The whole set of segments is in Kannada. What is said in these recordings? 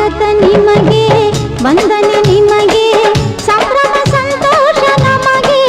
ಸ್ವಾಗತ ನಿಮಗೆ, ವಂದನೆ ನಿಮಗೆ, ಸಂಭ್ರಮ ಸಂತೋಷ ನಮಗೆ.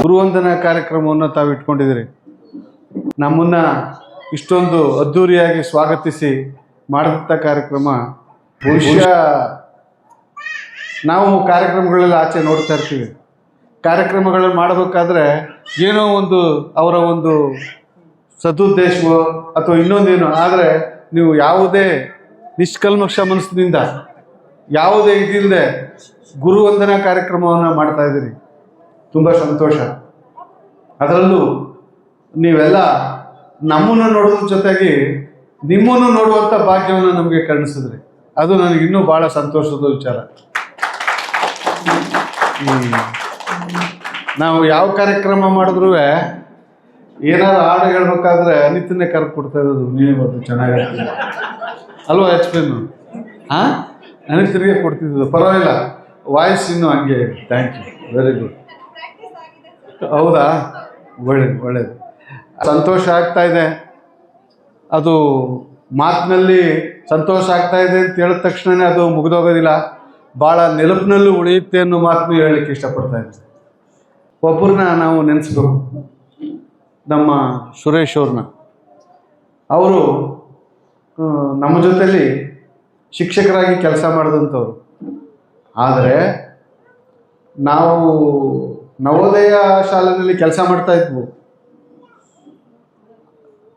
ಗುರುವಂದನಾ ಕಾರ್ಯಕ್ರಮವನ್ನು ತಾವು ಇಟ್ಕೊಂಡಿದ್ದೀರಿ. ನಮ್ಮನ್ನು ಇಷ್ಟೊಂದು ಅದ್ಧೂರಿಯಾಗಿ ಸ್ವಾಗತಿಸಿ ಮಾಡಿದಂಥ ಕಾರ್ಯಕ್ರಮ ಬಹುಶಃ ನಾವು ಕಾರ್ಯಕ್ರಮಗಳೆಲ್ಲ ಆಚೆ ನೋಡ್ತಾ ಇರ್ತೀವಿ. ಕಾರ್ಯಕ್ರಮಗಳನ್ನು ಮಾಡಬೇಕಾದ್ರೆ ಏನೋ ಒಂದು ಅವರ ಒಂದು ಸದುದ್ದೇಶವೋ ಅಥವಾ ಇನ್ನೊಂದೇನೋ, ಆದರೆ ನೀವು ಯಾವುದೇ ನಿಷ್ಕಲ್ಮಶ ಮನಸ್ಸಿನಿಂದ ಯಾವುದೇ ಇದಿಲ್ಲದೆ ಗುರುವಂದನಾ ಕಾರ್ಯಕ್ರಮವನ್ನು ಮಾಡ್ತಾಯಿದ್ದೀರಿ. ತುಂಬ ಸಂತೋಷ. ಅದರಲ್ಲೂ ನೀವೆಲ್ಲ ನಮ್ಮನ್ನು ನೋಡೋದ್ರ ಜೊತೆಗೆ ನಿಮ್ಮನ್ನು ನೋಡುವಂಥ ಭಾಗ್ಯವನ್ನು ನಮಗೆ ಕರುಣಿಸಿದ್ರಿ. ಅದು ನನಗೆ ಇನ್ನೂ ಭಾಳ ಸಂತೋಷದ ವಿಚಾರ. ನಾವು ಯಾವ ಕಾರ್ಯಕ್ರಮ ಮಾಡಿದ್ರೂ ಏನಾದ್ರು ಹಾಡು ಹೇಳ್ಬೇಕಾದ್ರೆ ಅನಿತನ್ನೇ ಕರೆದು ಕೊಡ್ತಾ ಇರೋದು, ನೀವೇ ಬಂದು ಚೆನ್ನಾಗಿರ್ತೀವಿ ಅಲ್ವಾ ಎಕ್ಸ್ಪ್ಲೇನು? ಹಾಂ, ಅನಿತನಿಗೆ ಕೊಡ್ತಿದ್ದು. ಪರವಾಗಿಲ್ಲ, ವಾಯ್ಸ್ ಇನ್ನೂ ಹಂಗೆ. Thank you, very good. ಹೌದಾ? ಒಳ್ಳೇದು. ಸಂತೋಷ ಆಗ್ತಾ ಇದೆ. ಅದು ಮಾತಿನಲ್ಲಿ ಸಂತೋಷ ಆಗ್ತಾ ಇದೆ ಅಂತ ಹೇಳಿದ ತಕ್ಷಣವೇ ಅದು ಮುಗಿದೋಗೋದಿಲ್ಲ, ಭಾಳ ನೆನಪಿನಲ್ಲೂ ಉಳಿಯುತ್ತೆ ಅನ್ನೋ ಮಾತನ್ನು ಹೇಳಲಿಕ್ಕೆ ಇಷ್ಟಪಡ್ತಾ ಇದ್ದೀನಿ. ಒಬ್ಬರನ್ನ ನಾವು ನೆನೆಸ್ಬೇಕು, ನಮ್ಮ ಸುರೇಶ್ ಅವ್ರನ್ನ. ಅವರು ನಮ್ಮ ಜೊತೆಲಿ ಶಿಕ್ಷಕರಾಗಿ ಕೆಲಸ ಮಾಡಿದಂಥವ್ರು. ಆದರೆ ನಾವು ನವೋದಯ ಶಾಲೆಯಲ್ಲಿ ಕೆಲಸ ಮಾಡ್ತಾ ಇದ್ವು.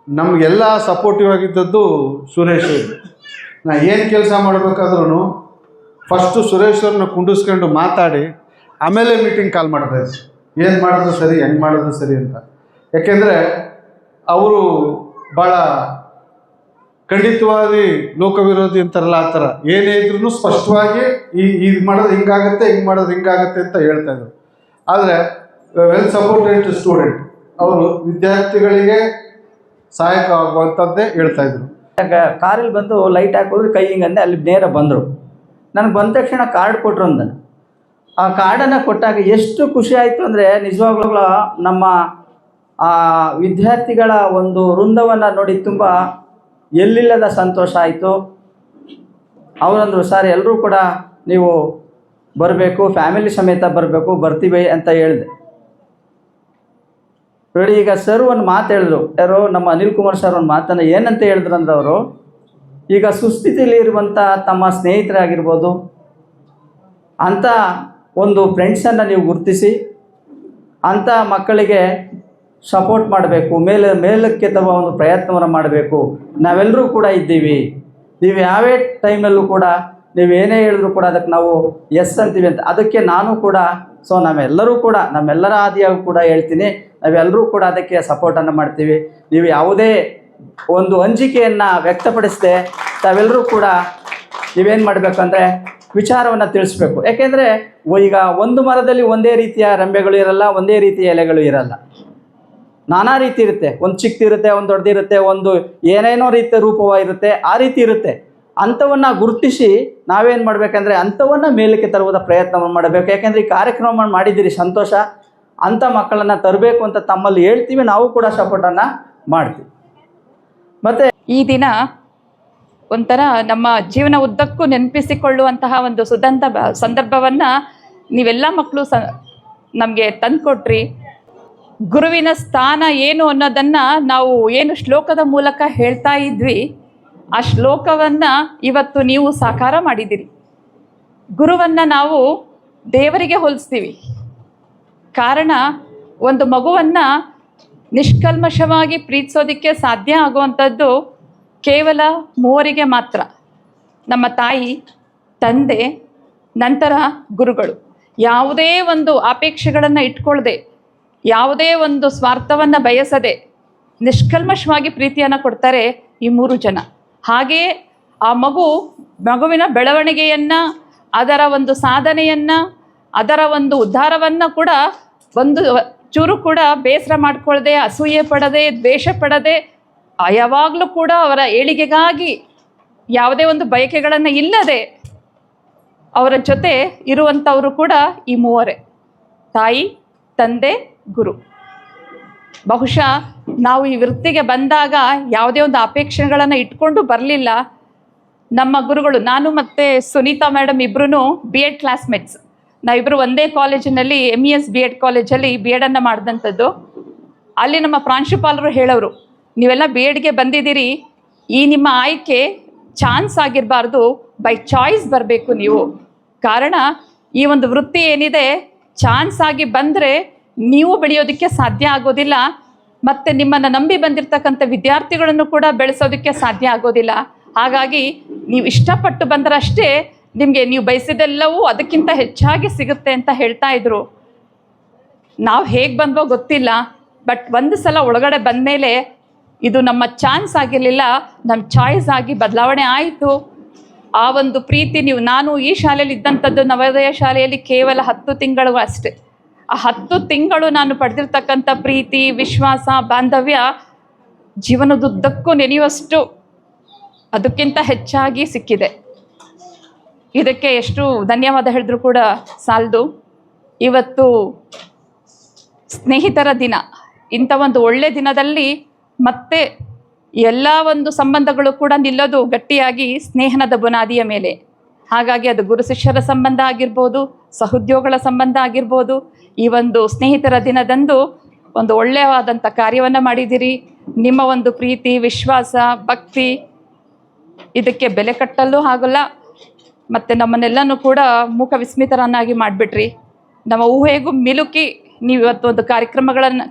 ನಮಗೆಲ್ಲ ಸಪೋರ್ಟಿವ್ ಆಗಿದ್ದದ್ದು ಸುರೇಶ್ ಅವರು. ನಾ ಏನು ಕೆಲಸ ಮಾಡಬೇಕಾದ್ರೂ ಫಸ್ಟು ಸುರೇಶ್ ಅವ್ರನ್ನ ಕುಂಡಿಸ್ಕೊಂಡು ಮಾತಾಡಿ ಆಮೇಲೆ ಮೀಟಿಂಗ್ ಕಾಲ್ ಮಾಡ್ತಾಯಿದ್ರು. ಏನು ಮಾಡೋದು ಸರಿ, ಹೆಂಗೆ ಮಾಡೋದು ಸರಿ ಅಂತ. ಯಾಕೆಂದರೆ ಅವರು ಭಾಳ ಖಂಡಿತವಾಗಿ ಲೋಕವಿರೋಧಿ ಅಂತಾರಲ್ಲ, ಆ ಥರ ಏನೇ ಇದ್ರೂ ಸ್ಪಷ್ಟವಾಗಿ ಇದು ಮಾಡೋದು ಹಿಂಗಾಗತ್ತೆ, ಹಿಂಗೆ ಮಾಡೋದು ಹಿಂಗಾಗತ್ತೆ ಅಂತ ಹೇಳ್ತಾಯಿದ್ರು. ಆದರೆ ವೆಲ್ ಸಪೋರ್ಟೆಡ್ ಸ್ಟೂಡೆಂಟ್, ಅವರು ವಿದ್ಯಾರ್ಥಿಗಳಿಗೆ ಸಹಾಯಕ ಆಗುವಂಥದ್ದೇ ಹೇಳ್ತಾಯಿದ್ರು. ಕಾರಲ್ಲಿ ಬಂದು ಲೈಟ್ ಹಾಕಿದ್ರೆ ಕೈ ಹಿಂಗಂದೆ ಅಲ್ಲಿ ನೇರ ಬಂದರು. ನನಗೆ ಬಂದ ತಕ್ಷಣ ಕಾರ್ಡ್ ಕೊಟ್ಟರು ಅಂದ. ಆ ಕಾರ್ಡನ್ನು ಕೊಟ್ಟಾಗ ಎಷ್ಟು ಖುಷಿ ಆಯಿತು ಅಂದರೆ, ನಿಜವಾಗ್ಲೂ ನಮ್ಮ ಆ ವಿದ್ಯಾರ್ಥಿಗಳ ಒಂದು ವೃಂದವನ್ನು ನೋಡಿ ತುಂಬ ಎಲ್ಲಿಲ್ಲದ ಸಂತೋಷ ಆಯಿತು. ಅವರಂದರು, ಸರ್ ಎಲ್ಲರೂ ಕೂಡ ನೀವು ಬರಬೇಕು, ಫ್ಯಾಮಿಲಿ ಸಮೇತ ಬರಬೇಕು, ಬರ್ತೀವಿ ಅಂತ ಹೇಳಿದೆ. ನೋಡಿ, ಈಗ ಸರ್ ಒಂದು ಮಾತು ಹೇಳಿದ್ರು. ಯಾರು? ನಮ್ಮ ಅನಿಲ್ ಕುಮಾರ್ ಸರ್ ಒಂದು ಮಾತನ್ನು ಏನಂತ ಹೇಳಿದ್ರು ಅಂದ್ರೆ, ಅವರು ಈಗ ಸುಸ್ಥಿತಿಯಲ್ಲಿ ಇರುವಂಥ ತಮ್ಮ ಸ್ನೇಹಿತರಾಗಿರ್ಬೋದು ಅಂಥ ಒಂದು ಫ್ರೆಂಡ್ಸನ್ನು ನೀವು ಗುರುತಿಸಿ ಅಂಥ ಮಕ್ಕಳಿಗೆ ಸಪೋರ್ಟ್ ಮಾಡಬೇಕು, ಮೇಲಕ್ಕೆ ತರುವ ಒಂದು ಪ್ರಯತ್ನವನ್ನು ಮಾಡಬೇಕು. ನಾವೆಲ್ಲರೂ ಕೂಡ ಇದ್ದೀವಿ. ನೀವು ಯಾವೇ ಟೈಮಲ್ಲೂ ಕೂಡ ನೀವು ಏನೇ ಹೇಳಿದ್ರು ಕೂಡ ಅದಕ್ಕೆ ನಾವು ಎಸ್ ಅಂತೀವಿ ಅಂತ. ಅದಕ್ಕೆ ನಾನು ಕೂಡ ನಾವೆಲ್ಲರೂ ಕೂಡ ನಮ್ಮೆಲ್ಲರ ಆದಿಯಾಗೂ ಕೂಡ ಹೇಳ್ತೀನಿ, ನಾವೆಲ್ಲರೂ ಕೂಡ ಅದಕ್ಕೆ ಸಪೋರ್ಟನ್ನು ಮಾಡ್ತೀವಿ. ನೀವು ಯಾವುದೇ ಒಂದು ಅಂಜಿಕೆಯನ್ನು ವ್ಯಕ್ತಪಡಿಸದೆ ತಾವೆಲ್ಲರೂ ಕೂಡ ನೀವೇನು ಮಾಡಬೇಕಂದ್ರೆ ವಿಚಾರವನ್ನು ತಿಳಿಸ್ಬೇಕು. ಯಾಕೆಂದರೆ ಈಗ ಒಂದು ಮರದಲ್ಲಿ ಒಂದೇ ರೀತಿಯ ರೆಂಬೆಗಳು ಇರಲ್ಲ, ಒಂದೇ ರೀತಿಯ ಎಲೆಗಳು ಇರಲ್ಲ, ನಾನಾ ರೀತಿ ಇರುತ್ತೆ. ಒಂದು ಚಿಕ್ಕದಿರುತ್ತೆ, ಒಂದು ದೊಡ್ಡದಿರುತ್ತೆ, ಒಂದು ಏನೇನೋ ರೀತಿಯ ರೂಪವಾಗಿರುತ್ತೆ, ಆ ರೀತಿ ಇರುತ್ತೆ. ಅಂಥವನ್ನು ಗುರುತಿಸಿ ನಾವೇನು ಮಾಡಬೇಕಂದ್ರೆ ಅಂಥವನ್ನು ಮೇಲಕ್ಕೆ ತರುವುದ ಪ್ರಯತ್ನವನ್ನು ಮಾಡಬೇಕು. ಯಾಕೆಂದರೆ ಈ ಕಾರ್ಯಕ್ರಮ ಮಾಡಿದ್ದೀರಿ, ಸಂತೋಷ. ಅಂಥ ಮಕ್ಕಳನ್ನು ತರಬೇಕು ಅಂತ ತಮ್ಮಲ್ಲಿ ಹೇಳ್ತೀವಿ, ನಾವು ಕೂಡ ಸಪೋರ್ಟನ್ನು ಮಾಡ್ತೀವಿ. ಮತ್ತು ಈ ದಿನ ಒಂಥರ ನಮ್ಮ ಜೀವನ ಉದ್ದಕ್ಕೂ ನೆನಪಿಸಿಕೊಳ್ಳುವಂತಹ ಒಂದು ಸಂದರ್ಭವನ್ನು ನೀವೆಲ್ಲ ಮಕ್ಕಳು ನಮಗೆ ತಂದುಕೊಟ್ರಿ. ಗುರುವಿನ ಸ್ಥಾನ ಏನು ಅನ್ನೋದನ್ನು ನಾವು ಏನು ಶ್ಲೋಕದ ಮೂಲಕ ಹೇಳ್ತಾ ಇದ್ವಿ, ಆ ಶ್ಲೋಕವನ್ನು ಇವತ್ತು ನೀವು ಸಾಕಾರ ಮಾಡಿದ್ದೀರಿ. ಗುರುವನ್ನು ನಾವು ದೇವರಿಗೆ ಹೋಲಿಸ್ತೀವಿ. ಕಾರಣ ಒಂದು ಮಗುವನ್ನು ನಿಷ್ಕಲ್ಮಶವಾಗಿ ಪ್ರೀತಿಸೋದಕ್ಕೆ ಸಾಧ್ಯ ಆಗುವಂಥದ್ದು ಕೇವಲ ಮೂವರಿಗೆ ಮಾತ್ರ. ನಮ್ಮ ತಾಯಿ, ತಂದೆ, ನಂತರ ಗುರುಗಳು. ಯಾವುದೇ ಒಂದು ಅಪೇಕ್ಷೆಗಳನ್ನು ಇಟ್ಕೊಳ್ಳದೆ, ಯಾವುದೇ ಒಂದು ಸ್ವಾರ್ಥವನ್ನು ಬಯಸದೆ ನಿಷ್ಕಲ್ಮಶವಾಗಿ ಪ್ರೀತಿಯನ್ನು ಕೊಡ್ತಾರೆ ಈ 3 ಜನ. ಹಾಗೆಯೇ ಆ ಮಗುವಿನ ಬೆಳವಣಿಗೆಯನ್ನು, ಅದರ ಒಂದು ಸಾಧನೆಯನ್ನು, ಅದರ ಒಂದು ಉದ್ಧಾರವನ್ನು ಕೂಡ ಒಂದು ಚೂರು ಕೂಡ ಬೇಸರ ಮಾಡಿಕೊಳ್ಳದೆ, ಅಸೂಯೆ ಪಡದೆ, ದ್ವೇಷ ಪಡದೆ, ಯಾವಾಗಲೂ ಕೂಡ ಅವರ ಏಳಿಗೆಗಾಗಿ ಯಾವುದೇ ಒಂದು ಬಯಕೆಗಳನ್ನು ಇಲ್ಲದೆ ಅವರ ಜೊತೆ ಇರುವಂಥವರು ಕೂಡ ಈ 3 ತಾಯಿ, ತಂದೆ, ಗುರು. ಬಹುಶಃ ನಾವು ಈ ವೃತ್ತಿಗೆ ಬಂದಾಗ ಯಾವುದೇ ಒಂದು ಅಪೇಕ್ಷೆಗಳನ್ನು ಇಟ್ಕೊಂಡು ಬರಲಿಲ್ಲ. ನಮ್ಮ ಗುರುಗಳು, ನಾನು ಮತ್ತು ಸುನೀತಾ ಮೇಡಮ್ ಇಬ್ಬರೂ BEd ಕ್ಲಾಸ್ಮೇಟ್ಸ್. ನಾವಿಬ್ಬರು ಒಂದೇ ಕಾಲೇಜಿನಲ್ಲಿ MES BEd ಕಾಲೇಜಲ್ಲಿ BEd ಮಾಡಿದಂಥದ್ದು. ಅಲ್ಲಿ ನಮ್ಮ ಪ್ರಾಂಶುಪಾಲರು ಹೇಳೋರು, ನೀವೆಲ್ಲ BEdಗೆ ಬಂದಿದ್ದೀರಿ, ಈ ನಿಮ್ಮ ಆಯ್ಕೆ ಚಾನ್ಸ್ ಆಗಿರಬಾರ್ದು, ಬೈ ಚಾಯ್ಸ್ ಬರಬೇಕು ನೀವು. ಕಾರಣ ಈ ಒಂದು ವೃತ್ತಿ ಏನಿದೆ, ಚಾನ್ಸ್ ಆಗಿ ಬಂದರೆ ನೀವು ಬೆಳೆಯೋದಕ್ಕೆ ಸಾಧ್ಯ ಆಗೋದಿಲ್ಲ, ಮತ್ತು ನಿಮ್ಮನ್ನು ನಂಬಿ ಬಂದಿರತಕ್ಕಂಥ ವಿದ್ಯಾರ್ಥಿಗಳನ್ನು ಕೂಡ ಬೆಳೆಸೋದಕ್ಕೆ ಸಾಧ್ಯ ಆಗೋದಿಲ್ಲ. ಹಾಗಾಗಿ ನೀವು ಇಷ್ಟಪಟ್ಟು ಬಂದರಷ್ಟೇ ನಿಮಗೆ ನೀವು ಬಯಸಿದೆಲ್ಲವೂ ಅದಕ್ಕಿಂತ ಹೆಚ್ಚಾಗಿ ಸಿಗುತ್ತೆ ಅಂತ ಹೇಳ್ತಾ ಇದ್ರು. ನಾವು ಹೇಗೆ ಬಂದವೋ ಗೊತ್ತಿಲ್ಲ, ಬಟ್ ಒಂದು ಸಲ ಒಳಗಡೆ ಬಂದಮೇಲೆ ಇದು ನಮ್ಮ ಚಾನ್ಸ್ ಆಗಿರಲಿಲ್ಲ, ನಮ್ಮ ಚಾಯ್ಸ್ ಆಗಿ ಬದಲಾವಣೆ ಆಯಿತು. ಆ ಒಂದು ಪ್ರೀತಿ ನಾನು ಈ ಶಾಲೆಯಲ್ಲಿ ಇದ್ದಂಥದ್ದು ನವೋದಯ ಶಾಲೆಯಲ್ಲಿ ಕೇವಲ 10 ತಿಂಗಳು ಅಷ್ಟೇ. ಆ 10 ತಿಂಗಳು ನಾನು ಪಡೆದಿರ್ತಕ್ಕಂಥ ಪ್ರೀತಿ, ವಿಶ್ವಾಸ, ಬಾಂಧವ್ಯ ಜೀವನದುದ್ದಕ್ಕೂ ನೆನೆಯುವಷ್ಟು, ಅದಕ್ಕಿಂತ ಹೆಚ್ಚಾಗಿ ಸಿಕ್ಕಿದೆ. ಇದಕ್ಕೆ ಎಷ್ಟು ಧನ್ಯವಾದ ಹೇಳಿದ್ರು ಕೂಡ ಸಾಲದು. ಇವತ್ತು ಸ್ನೇಹಿತರ ದಿನ. ಇಂಥ ಒಂದು ಒಳ್ಳೆಯ ದಿನದಲ್ಲಿ ಮತ್ತೆ ಎಲ್ಲ ಒಂದು ಸಂಬಂಧಗಳು ಕೂಡ ನಿಲ್ಲೋದು ಗಟ್ಟಿಯಾಗಿ ಸ್ನೇಹದ ಬುನಾದಿಯ ಮೇಲೆ. ಹಾಗಾಗಿ ಅದು ಗುರು ಶಿಷ್ಯರ ಸಂಬಂಧ ಆಗಿರ್ಬೋದು, ಸಹೋದ್ಯೋಗಗಳ ಸಂಬಂಧ ಆಗಿರ್ಬೋದು. ಈ ಒಂದು ಸ್ನೇಹಿತರ ದಿನದಂದು ಒಂದು ಒಳ್ಳೆಯವಾದಂಥ ಕಾರ್ಯವನ್ನು ಮಾಡಿದ್ದೀರಿ. ನಿಮ್ಮ ಒಂದು ಪ್ರೀತಿ, ವಿಶ್ವಾಸ, ಭಕ್ತಿ ಇದಕ್ಕೆ ಬೆಲೆ ಕಟ್ಟಲು ಆಗಲ್ಲ. ಮತ್ತು ನಮ್ಮನ್ನೆಲ್ಲನೂ ಕೂಡ ಮೂಕ ವಿಸ್ಮಿತರನ್ನಾಗಿ ಮಾಡಿಬಿಟ್ರಿ. ನಮ್ಮ ಊಹೆಗೂ ಮಿಲುಕಿ ನೀವು ಇವತ್ತು ಒಂದು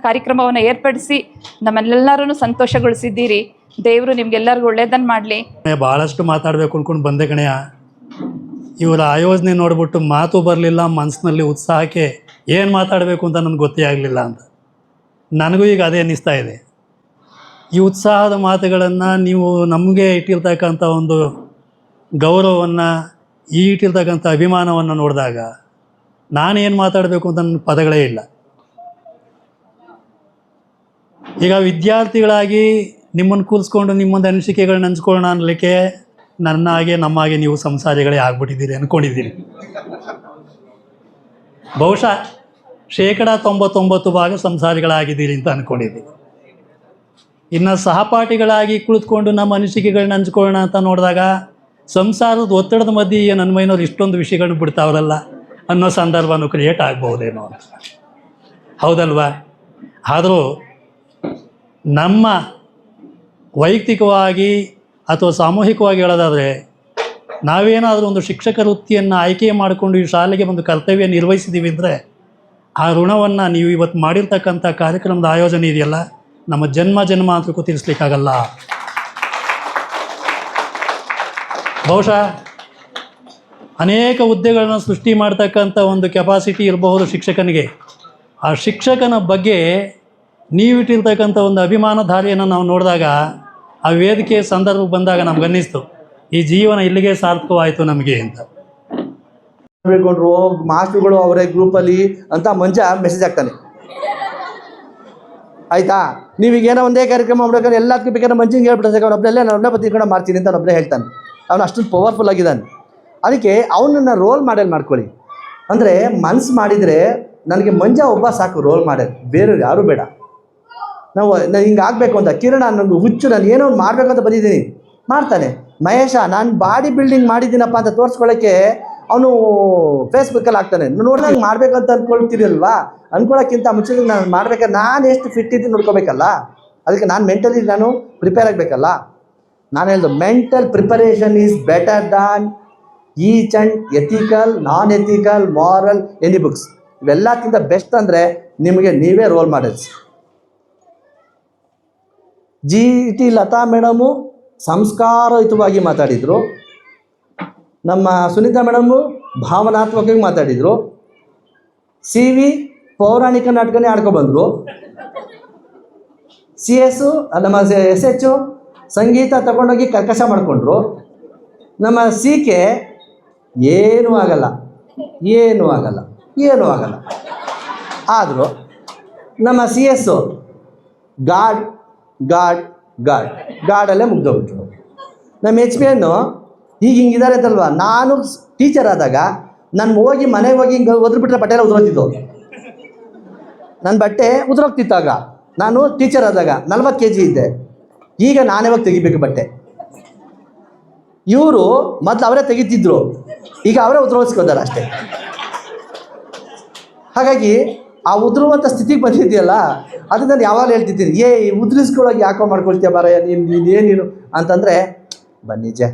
ಕಾರ್ಯಕ್ರಮವನ್ನು ಏರ್ಪಡಿಸಿ ನಮ್ಮನ್ನೆಲ್ಲರೂ ಸಂತೋಷಗೊಳಿಸಿದ್ದೀರಿ. ದೇವರು ನಿಮ್ಗೆಲ್ಲರಿಗೂ ಒಳ್ಳೆಯದನ್ನು ಮಾಡಲಿ. ಭಾಳಷ್ಟು ಮಾತಾಡಬೇಕು ಅಂದ್ಕೊಂಡು ಬಂದೆ ಕಣೆಯ. ಇವರ ಆಯೋಜನೆ ನೋಡಿಬಿಟ್ಟು ಮಾತು ಬರಲಿಲ್ಲ, ಮನಸ್ಸಿನಲ್ಲಿ ಉತ್ಸಾಹಕ್ಕೆ ಏನು ಮಾತಾಡಬೇಕು ಅಂತ ನನಗೆ ಗೊತ್ತೇ ಆಗಲಿಲ್ಲ ಅಂತ. ನನಗೂ ಈಗ ಅದೇ ಅನ್ನಿಸ್ತಾ ಇದೆ. ಈ ಉತ್ಸಾಹದ ಮಾತುಗಳನ್ನು ನೀವು ನಮಗೆ ಇಟ್ಟಿರ್ತಕ್ಕಂಥ ಒಂದು ಗೌರವವನ್ನು, ಈ ಇಟ್ಟಿರ್ತಕ್ಕಂಥ ಅಭಿಮಾನವನ್ನು ನೋಡಿದಾಗ ನಾನೇನು ಮಾತಾಡಬೇಕು ಅಂತ ನನ್ನ ಪದಗಳೇ ಇಲ್ಲ. ಈಗ ವಿದ್ಯಾರ್ಥಿಗಳಾಗಿ ನಿಮ್ಮನ್ನು ಕೂರಿಸ್ಕೊಂಡು ನಿಮ್ಮೊಂದು ಅನಿಸಿಕೆಗಳನ್ನ ಹಂಚ್ಕೊಳ್ಳೋಣ ಅನ್ನಲಿಕ್ಕೆ ನನ್ನ ಹಾಗೆ ನಮ್ಮ ಹಾಗೆ ನೀವು ಸಂಸಾರಿಗಳೇ ಆಗ್ಬಿಟ್ಟಿದ್ದೀರಿ ಅಂದ್ಕೊಂಡಿದ್ದೀರಿ. ಬಹುಶಃ 99% ಸಂಸಾರಿಗಳಾಗಿದ್ದೀರಿ ಅಂತ ಅಂದ್ಕೊಂಡಿದ್ದೀನಿ. ಇನ್ನು ಸಹಪಾಠಿಗಳಾಗಿ ಕುಳಿತುಕೊಂಡು ನಮ್ಮ ಅನಿಸಿಕೆಗಳನ್ನ ಹಂಚ್ಕೊಳ್ಳೋಣ ಅಂತ ನೋಡಿದಾಗ ಸಂಸಾರದ ಒತ್ತಡದ ಮಧ್ಯೆ ನನ್ನ ಮೈನವ್ರು ಇಷ್ಟೊಂದು ವಿಷಯಗಳನ್ನ ಬಿಡ್ತಾವ್ರಲ್ಲ ಅನ್ನೋ ಸಂದರ್ಭನೂ ಕ್ರಿಯೇಟ್ ಆಗ್ಬೋದೇನೋ ಅಂತ. ಹೌದಲ್ವಾ? ಆದರೂ ನಮ್ಮ ವೈಯಕ್ತಿಕವಾಗಿ ಅಥವಾ ಸಾಮೂಹಿಕವಾಗಿ ಹೇಳೋದಾದರೆ, ನಾವೇನಾದರೂ ಒಂದು ಶಿಕ್ಷಕ ವೃತ್ತಿಯನ್ನು ಆಯ್ಕೆ ಮಾಡಿಕೊಂಡು ಈ ಶಾಲೆಗೆ ಒಂದು ಕರ್ತವ್ಯ ನಿರ್ವಹಿಸಿದ್ದೀವಿ ಅಂದರೆ ಆ ಋಣವನ್ನು ನೀವು ಇವತ್ತು ಮಾಡಿರ್ತಕ್ಕಂಥ ಕಾರ್ಯಕ್ರಮದ ಆಯೋಜನೆ ಇದೆಯಲ್ಲ, ನಮ್ಮ ಜನ್ಮಾಂತರಕ್ಕೂ ತೀರಿಸ್ಲಿಕ್ಕಾಗಲ್ಲ. ಬಹುಶಃ ಅನೇಕ ಹುದ್ದೆಗಳನ್ನು ಸೃಷ್ಟಿ ಮಾಡ್ತಕ್ಕಂಥ ಒಂದು ಕೆಪಾಸಿಟಿ ಇರಬಹುದು ಶಿಕ್ಷಕನಿಗೆ. ಆ ಶಿಕ್ಷಕನ ಬಗ್ಗೆ ನೀವಿಟ್ಟಿರ್ತಕ್ಕಂಥ ಒಂದು ಅಭಿಮಾನಧಾರಿಯನ್ನು ನಾವು ನೋಡಿದಾಗ, ಆ ವೇದಿಕೆ ಸಂದರ್ಭ ಬಂದಾಗ ನಮಗನ್ನಿಸ್ತು ಈ ಜೀವನ ಇಲ್ಲಿಗೆ ಸಾರ್ಥಕವಾಯಿತು ನಮಗೆ ಅಂತ. ಹೇಳ್ಕೊಂಡ್ರು ಮಾಸ್ಟರ್ಗಳು ಅವರೇ ಗ್ರೂಪಲ್ಲಿ ಅಂತ ಮಂಜ ಮೆಸೇಜ್ ಆಗ್ತಾನೆ. ಆಯಿತಾ, ನೀವೀಗೇನೋ ಒಂದೇ ಕಾರ್ಯಕ್ರಮ ಮಾಡ್ಬೇಕಾದ್ರೆ ಎಲ್ಲದಕ್ಕೂ ಬೇಕಾದ್ರೆ ಮಂಜಿಗೆ ಹೇಳ್ಬಿಡ್ತಾರೆ, ಅವನೊಬ್ಬರಲ್ಲೇ ನಾನು ಒಬ್ಬನೇ ಬತ್ತಿಕೊಂಡು ಮಾಡ್ತೀನಿ ಅಂತ ಅವನೊಬ್ಬರೇ ಹೇಳ್ತಾನೆ. ಅವನು ಅಷ್ಟೊಂದು ಪವರ್ಫುಲ್ ಆಗಿದ್ದಾನೆ. ಅದಕ್ಕೆ ಅವನನ್ನು ರೋಲ್ ಮಾಡೆಲ್ ಮಾಡ್ಕೊಳ್ಳಿ. ಅಂದರೆ ಮನ್ಸು ಮಾಡಿದರೆ ನನಗೆ ಮಂಜ ಒಬ್ಬ ಸಾಕು ರೋಲ್ ಮಾಡೆಲ್, ಬೇರೆಯವ್ರು ಯಾರೂ ಬೇಡ. ನಾನು ಹಿಂಗೆ ಆಗಬೇಕು ಅಂತ. ಕಿರಣ ನನಗೆ ಹುಚ್ಚು, ನಾನು ಏನೋ ಒಂದು ಮಾಡಬೇಕು ಅಂತ ಬಂದಿದ್ದೀನಿ, ಮಾಡ್ತಾನೆ. ಮಹೇಶ ನಾನು ಬಾಡಿ ಬಿಲ್ಡಿಂಗ್ ಮಾಡಿದ್ದೀನಪ್ಪ ಅಂತ ತೋರಿಸ್ಕೊಳ್ಳೋಕ್ಕೆ ಅವನು ಫೇಸ್ಬುಕ್ಕಲ್ಲಿ ಹಾಕ್ತಾನೆ. ನೋಡಿದಾಗ ಮಾಡಬೇಕಂತ ಅಂದ್ಕೊಳ್ತೀರಲ್ವಾ, ಅಂದ್ಕೊಳ್ಳೋಕ್ಕಿಂತ ಮುಂಚೆ ನಾನು ಮಾಡ್ಬೇಕಾದ್ರೆ ನಾನು ಎಷ್ಟು ಫಿಟ್ ಇದ್ದೀನಿ ನೋಡ್ಕೋಬೇಕಲ್ಲ. ಅದಕ್ಕೆ ನಾನು ಮೆಂಟಲಿ ನಾನು ಪ್ರಿಪೇರ್ ಆಗಬೇಕಲ್ಲ. ನಾನು ಹೇಳ್ದು mental preparation is better than each and ethical, non ethical, moral, any books. ಇವೆಲ್ಲಕ್ಕಿಂತ ಬೆಸ್ಟ್ ಅಂದರೆ ನಿಮಗೆ ನೀವೇ role models. GT Lata madam ಸಂಸ್ಕಾರಯುತವಾಗಿ ಮಾತಾಡಿದರು. ನಮ್ಮ ಸುನೀತಾ ಮೇಡಮು ಭಾವನಾತ್ಮಕವಾಗಿ ಮಾತಾಡಿದರು. CV ಪೌರಾಣಿಕ ನಾಟಕನೇ ಆಡ್ಕೊಬಂದರು. CS ನಮ್ಮ SH ಸಂಗೀತ ತಗೊಂಡೋಗಿ ಕರ್ಕಶ ಮಾಡಿಕೊಂಡ್ರು. ನಮ್ಮ CK ಏನೂ ಆಗಲ್ಲ. ಆದರೂ ನಮ್ಮ CS ಗಾಡಲ್ಲೇ ಮುಗ್ದೋಗ್ಬಿಟ್ರು. ನಮ್ಮ HPN ಈಗ ಹಿಂಗಿದ್ದಾರೆ ಅಂತಲ್ವ, ನಾನು ಟೀಚರ್ ಆದಾಗ ನಾನು ಹೋಗಿ ಮನೆಗೆ ಹೋಗಿ ಹಿಂಗೆ ಒದ್ರುಬಿಟ್ರೆ ಬಟ್ಟೆ ಎಲ್ಲ ಉದುರೋತಿದ್ದು. ನನ್ನ ಬಟ್ಟೆ ಉದುರೋಗ್ತಿತ್ತಾಗ ನಾನು ಟೀಚರ್ ಆದಾಗ 40 kg ಇದ್ದೆ. ಈಗ ನಾನೇ ಹೋಗಿ ತೆಗಿಬೇಕು ಬಟ್ಟೆ. ಇವರು ಮೊದಲು ಅವರೇ ತೆಗಿತಿದ್ರು, ಈಗ ಅವರೇ ಉದುರೋಗಿಸ್ಕೋತಾರೆ ಅಷ್ಟೇ. ಹಾಗಾಗಿ ಆ ಉದುರುವಂಥ ಸ್ಥಿತಿಗೆ ಬಂದಿದೆಯಲ್ಲ, ಅದು ನಾನು ಯಾವಾಗಲೂ ಹೇಳ್ತಿದ್ದೀನಿ, ಉದುರಿಸ್ಕೊಳ್ಳೋಕೆ ಯಾಕೋ ಮಾಡ್ಕೊಳ್ತೀಯ ಬಾರಯ್ಯ ನೀನು ಅಂತಂದರೆ, ಬನ್ನಿಜೆ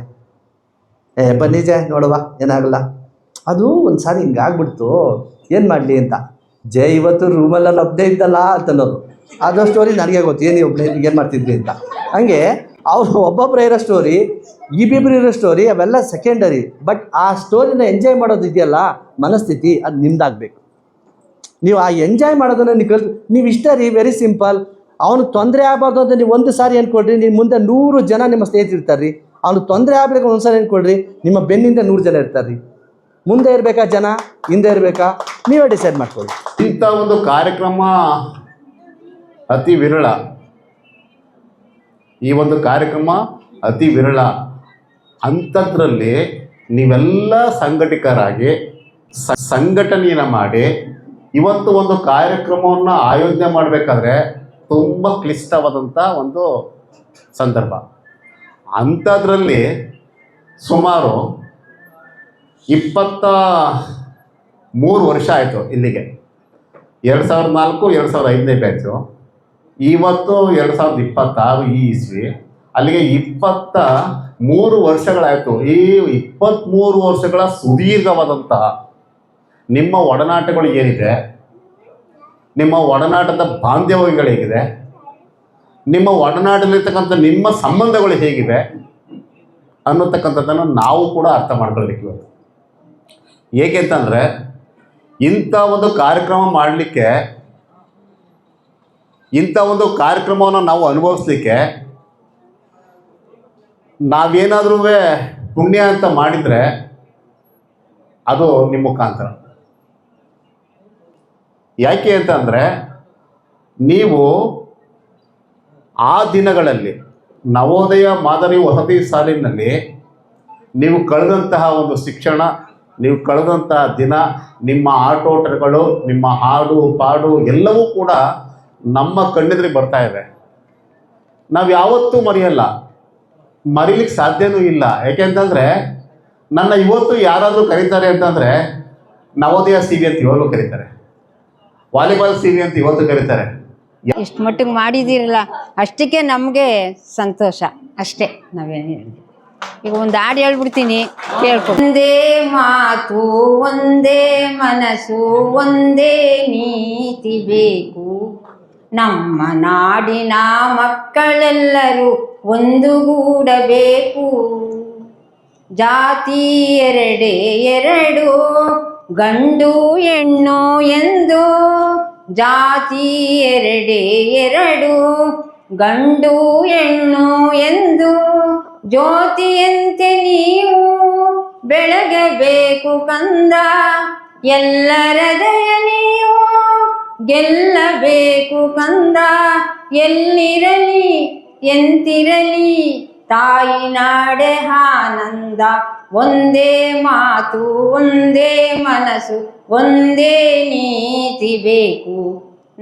ನೋಡುವ ಏನಾಗಲ್ಲ, ಅದು ಒಂದು ಸಾರಿ ಹಿಂಗೆ ಆಗ್ಬಿಡ್ತು ಏನು ಮಾಡಲಿ ಅಂತ. ಇವತ್ತು ರೂಮಲ್ಲಿ ಒಬ್ಬನೇ ಇದ್ದಲ್ಲ ಅಂತನ್ನೋರು. ಅದು ಸ್ಟೋರಿ ನನಗೆ ಗೊತ್ತು, ಏನು ಒಬ್ಬನೇ ಏನು ಮಾಡ್ತಿದ್ವಿ ಅಂತ. ಹಂಗೆ ಅವರು ಒಬ್ಬೊಬ್ಬರು ಇರೋ ಸ್ಟೋರಿ, ಇಬ್ಬಿಬ್ಬರು ಇರೋ ಸ್ಟೋರಿ ಅವೆಲ್ಲ ಸೆಕೆಂಡರಿ. ಬಟ್ ಆ ಸ್ಟೋರಿನ ಎಂಜಾಯ್ ಮಾಡೋದು ಇದೆಯಲ್ಲ, ಮನಸ್ಥಿತಿ, ಅದು ನಿಮ್ದಾಗಬೇಕು. ನೀವು ಆ ಎಂಜಾಯ್ ಮಾಡೋದನ್ನು ನೀವು ಇಷ್ಟ ರೀ, ವೆರಿ ಸಿಂಪಲ್. ಅವನಿಗೆ ತೊಂದರೆ ಆಗಬಾರ್ದು ಅಂತ ನೀವು ಒಂದು ಸಾರಿ ಅಂದ್ಕೊಳ್ರಿ, ನೀವು ಮುಂದೆ 100 ಜನ ನಿಮ್ಮ ಸ್ನೇಹಿತರಿರ್ತಾರೆ ರೀ. ಅವ್ನಿಗೆ ತೊಂದರೆ ಆಗಬೇಕು ಒಂದು ಸಾರಿ ಅಂದ್ಕೊಳ್ರಿ, ನಿಮ್ಮ ಬೆನ್ನಿಂದ 100 ಜನ ಇರ್ತಾರೆ ರೀ. ಮುಂದೆ ಇರಬೇಕಾ ಜನ, ಹಿಂದೆ ಇರಬೇಕಾ, ನೀವೇ ಡಿಸೈಡ್ ಮಾಡ್ಕೊಳ್ಳಿ. ಇಂಥ ಒಂದು ಕಾರ್ಯಕ್ರಮ ಅತಿ ವಿರಳ. ಈ ಒಂದು ಕಾರ್ಯಕ್ರಮ ಅತಿ ವಿರಳ. ಅಂಥದ್ರಲ್ಲಿ ನೀವೆಲ್ಲ ಸಂಘಟಕರಾಗಿ ಸಂಘಟನೆಯನ್ನು ಮಾಡಿ ಇವತ್ತು ಒಂದು ಕಾರ್ಯಕ್ರಮವನ್ನು ಆಯೋಜನೆ ಮಾಡಬೇಕಾದ್ರೆ ತುಂಬ ಕ್ಲಿಷ್ಟವಾದಂಥ ಒಂದು ಸಂದರ್ಭ. ಅಂಥದ್ರಲ್ಲಿ ಸುಮಾರು 23 ವರ್ಷ ಆಯಿತು ಇಲ್ಲಿಗೆ. 2004 2005ನೇ ಬ್ಯಾಚು, ಇವತ್ತು 2026 ಈ ಇಸ್ವಿ. ಅಲ್ಲಿಗೆ 23 ವರ್ಷಗಳಾಯಿತು. ಈ 23 ವರ್ಷಗಳ ಸುದೀರ್ಘವಾದಂತಹ ನಿಮ್ಮ ಒಡನಾಟಗಳು ಏನಿದೆ, ನಿಮ್ಮ ಒಡನಾಟದ ಬಾಂಧವ್ಯಗಳು ಹೇಗಿದೆ, ನಿಮ್ಮ ಒಡನಾಟದಲ್ಲಿರ್ತಕ್ಕಂಥ ನಿಮ್ಮ ಸಂಬಂಧಗಳು ಹೇಗಿವೆ ಅನ್ನತಕ್ಕಂಥದ್ದನ್ನು ನಾವು ಕೂಡ ಅರ್ಥ ಮಾಡ್ಕೊಳ್ಬೇಕು ಇವತ್ತು. ಏಕೆಂತಂದರೆ ಇಂಥ ಒಂದು ಕಾರ್ಯಕ್ರಮ ಮಾಡಲಿಕ್ಕೆ, ಇಂಥ ಒಂದು ಕಾರ್ಯಕ್ರಮವನ್ನು ನಾವು ಅನುಭವಿಸ್ಲಿಕ್ಕೆ ನಾವೇನಾದ್ರೂ ಪುಣ್ಯ ಅಂತ ಮಾಡಿದರೆ ಅದು ನಿಮ್ಮ ಮುಖಾಂತರ. ಯಾಕೆ ಅಂತಂದರೆ ನೀವು ಆ ದಿನಗಳಲ್ಲಿ ನವೋದಯ ಮಾದರಿ ವಸತಿ ಶಾಲೆಯಲ್ಲಿ ನೀವು ಕಳೆದಂತಹ ಒಂದು ಶಿಕ್ಷಣ, ನೀವು ಕಳೆದಂತಹ ದಿನ, ನಿಮ್ಮ ಆಟೋಟಗಳು, ನಿಮ್ಮ ಹಾಡು ಪಾಡು ಎಲ್ಲವೂ ಕೂಡ ನಮ್ಮ ಕಣ್ಣೆದುರಿಗೆ ಬರ್ತಾ ಇದೆ. ನಾವು ಯಾವತ್ತೂ ಮರೆಯಲ್ಲ, ಮರೀಲಿಕ್ಕೆ ಸಾಧ್ಯವೂ ಇಲ್ಲ. ಯಾಕೆಂತಂದರೆ ನನ್ನ ಇವತ್ತು ಯಾರಾದರೂ ಕರೀತಾರೆ ಅಂತಂದರೆ ನವೋದಯ CV ಅಂತ ಇವಾಗಲೂ ಕರೀತಾರೆ, ವಾಲಿಬಾಲ್ CV ಅಂತ ಇವತ್ತು ಕರೀತಾರೆ. ಇಷ್ಟು ಮಟ್ಟಿಗೆ ಮಾಡಿದಿರಲ್ಲ ಅಷ್ಟಕ್ಕೆ ನಮಗೆ ಸಂತೋಷ ಅಷ್ಟೇ. ನಾವೇನು ಹೇಳಿದ್ವಿ, ಈಗ ಒಂದು ಹಾಡು ಹೇಳ್ಬಿಡ್ತೀನಿ ಕೇಳ್ಕೊಂಡು. ಒಂದೇ ಮಾತು ಒಂದೇ ಮನಸ್ಸು ಒಂದೇ ನೀತಿ ಬೇಕು, ನಮ್ಮ ನಾಡಿನ ಮಕ್ಕಳೆಲ್ಲರೂ ಒಂದುಗೂಡಬೇಕು. ಜಾತಿ ಎರಡೇ ಎರಡು, ಗಂಡು ಹೆಣ್ಣು ಎಂದು. ಜಾತಿ ಎರಡೇ ಎರಡು, ಗಂಡು ಹೆಣ್ಣು ಎಂದು. ಜ್ಯೋತಿಯಂತೆ ನೀವು ಬೆಳಗಬೇಕು ಕಂದ, ಎಲ್ಲರ ದಯ ನೀವು ಗೆಲ್ಲಬೇಕು ಕಂದ. ಎಲ್ಲಿರಲಿ ಎಂತಿರಲಿ ತಾಯಿ ನಾಡೆ ಆನಂದ. ಒಂದೇ ಮಾತು ಒಂದೇ ಮನಸ್ಸು ಒಂದೇ ನೀತಿ ಬೇಕು,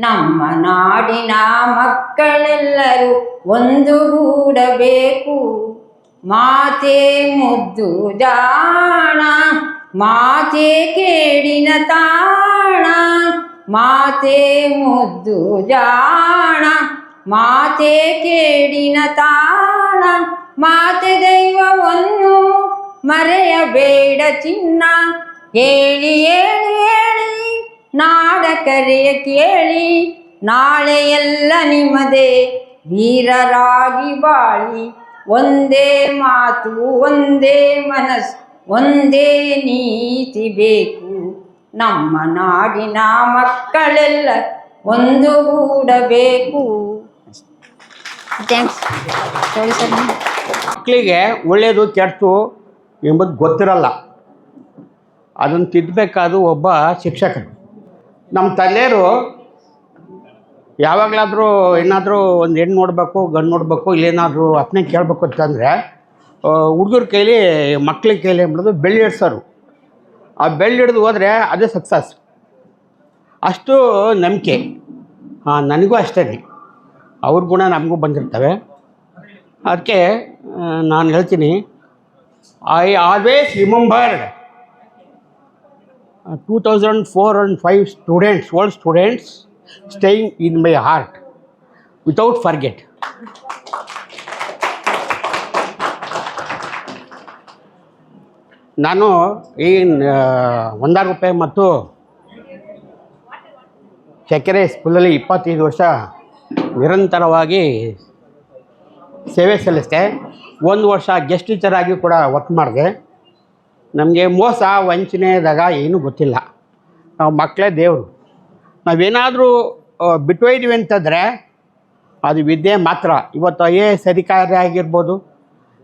ನಮ್ಮ ನಾಡಿನ ಮಕ್ಕಳೆಲ್ಲರೂ ಒಂದುಗೂಡಬೇಕು. ಮಾತೆ ಮುದ್ದು ಜಾಣ, ಮಾತೆ ಕೇಡಿನ ತಾಣ. ಮಾತೆ ಮುದ್ದು ಜಾಣ, ಮಾತೆ ಕೇಡಿನ ತಾಣ. ಮಾತೆ ದೈವವನ್ನು ಮರೆಯಬೇಡ ಚಿನ್ನ. ಹೇಳಿ ಹೇಳಿ ಹೇಳಿ ನಾಡ ಕರೆಯ ಕೇಳಿ ನಾಳೆ ಎಲ್ಲ ನಿಮ್ಮದೇ ವೀರರಾಗಿ ಬಾಳಿ ಒಂದೇ ಮಾತು ಒಂದೇ ಮನಸ್ಸು ಒಂದೇ ನೀತಿ ಬೇಕು ನಮ್ಮ ನಾಡಿನ ಮಕ್ಕಳೆಲ್ಲ ಒಂದುಗೂಡಬೇಕು. ಥ್ಯಾಂಕ್ಸ್. ಮಕ್ಕಳಿಗೆ ಒಳ್ಳೆಯದು ಕೆಟ್ಟು ಎಂಬುದು ಗೊತ್ತಿರಲ್ಲ. ಅದನ್ನು ತಿದ್ದಬೇಕಾದ್ರು ಒಬ್ಬ ಶಿಕ್ಷಕರು. ನಮ್ಮ ತಂದೆಯರು ಯಾವಾಗಲಾದರೂ ಏನಾದರೂ ಒಂದು ಹೆಣ್ಣು ನೋಡಬೇಕು ಗಂಡು ನೋಡಬೇಕು ಇಲ್ಲೇನಾದರೂ ಅಪ್ಪನೇ ಕೇಳಬೇಕು ಅಂತಂದರೆ ಹುಡುಗರ ಕೈಲಿ ಮಕ್ಳ ಕೈಲಿ ಎಂಬುದು ಬೆಳ್ಳಿ ಹಿಡ್ಸೋರು. ಆ ಬೆಳ್ಳಿ ಹಿಡಿದು ಹೋದರೆ ಅದೇ ಸಕ್ಸಸ್. ಅಷ್ಟು ನಂಬಿಕೆ. ನನಗೂ ಅಷ್ಟೇ ರೀ, ಅವ್ರ ಗುಣ ನಮಗೂ ಬಂದಿರ್ತವೆ. ಅದಕ್ಕೆ ನಾನು ಹೇಳ್ತೀನಿ, I always remembered 2004 and 5 students, old students, staying in my heart without forget. ನಾನು ಈ 1,000 ರೂಪಾಯಿ ಮತ್ತು ಚಕ್ಕೆರೆ ಸ್ಕೂಲಲ್ಲಿ 25 ವರ್ಷ ನಿರಂತರವಾಗಿ ಸೇವೆ ಸಲ್ಲಿಸಿದೆ. 1 ವರ್ಷ ಗೆಸ್ಟ್ ಟೀಚರ್ ಆಗಿ ಕೂಡ ವರ್ಕ್ ಮಾಡಿದೆ. ನಮಗೆ ಮೋಸ ವಂಚನೆದಾಗ ಏನೂ ಗೊತ್ತಿಲ್ಲ. ನಾವು ಮಕ್ಕಳೇ ದೇವರು. ನಾವೇನಾದರೂ ಬಿಟ್ಟೋಯ್ತೀವಿ ಅಂತಂದರೆ ಅದು ವಿದ್ಯೆ ಮಾತ್ರ. ಇವತ್ತು IAS ಅಧಿಕಾರಿ ಆಗಿರ್ಬೋದು,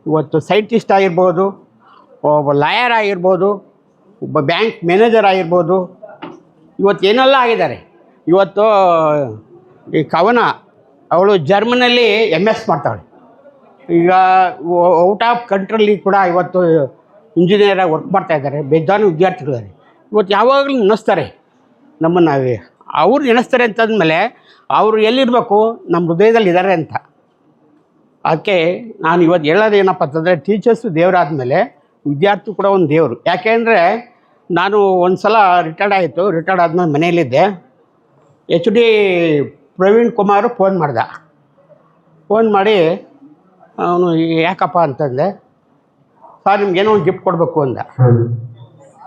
ಇವತ್ತು ಸೈಂಟಿಸ್ಟ್ ಆಗಿರ್ಬೋದು, ಒಬ್ಬ ಲಾಯರ್ ಆಗಿರ್ಬೋದು, ಒಬ್ಬ ಬ್ಯಾಂಕ್ ಮ್ಯಾನೇಜರ್ ಆಗಿರ್ಬೋದು, ಇವತ್ತು ಏನೆಲ್ಲ ಆಗಿದ್ದಾರೆ. ಇವತ್ತು ಈ ಕವನ ಅವಳು ಜರ್ಮನಲ್ಲಿ MS ಮಾಡ್ತಾಳೆ. ಈಗ ಔಟ್ ಆಫ್ ಕಂಟ್ರಿಲಿ ಕೂಡ ಇವತ್ತು ಇಂಜಿನಿಯರಾಗಿ ವರ್ಕ್ ಮಾಡ್ತಾಯಿದ್ದಾರೆ. ಬೇಜಾನು ವಿದ್ಯಾರ್ಥಿಗಳಿದ್ದಾರೆ. ಇವತ್ತು ಯಾವಾಗಲೂ ನೆನೆಸ್ತಾರೆ ನಮ್ಮನ್ನು. ಅವ್ರು ನೆನೆಸ್ತಾರೆ ಅಂತಂದಮೇಲೆ ಅವರು ಎಲ್ಲಿರಬೇಕು? ನಮ್ಮ ಹೃದಯದಲ್ಲಿ ಇದ್ದಾರೆ ಅಂತ. ಅದಕ್ಕೆ ನಾನು ಇವತ್ತು ಹೇಳೋದು ಏನಪ್ಪ ಅಂತಂದರೆ, ಟೀಚರ್ಸು ದೇವರಾದಮೇಲೆ ವಿದ್ಯಾರ್ಥಿ ಕೂಡ ಒಂದು ದೇವರು. ಯಾಕೆಂದರೆ ನಾನು ಒಂದು ಸಲ ರಿಟೈರ್ಡ್ ಆಯಿತು. ರಿಟೈರ್ಡ್ ಆದಮೇಲೆ ಮನೆಯಲ್ಲಿದ್ದೆ. HD ಪ್ರವೀಣ್ ಕುಮಾರು ಫೋನ್ ಮಾಡ್ದ. ಫೋನ್ ಮಾಡಿ ಅವನು ಯಾಕಪ್ಪ ಅಂತಂದೆ. ಸರ್ ನಿಮ್ಗೇನೋ ಒಂದು ಗಿಫ್ಟ್ ಕೊಡಬೇಕು ಅಂದ.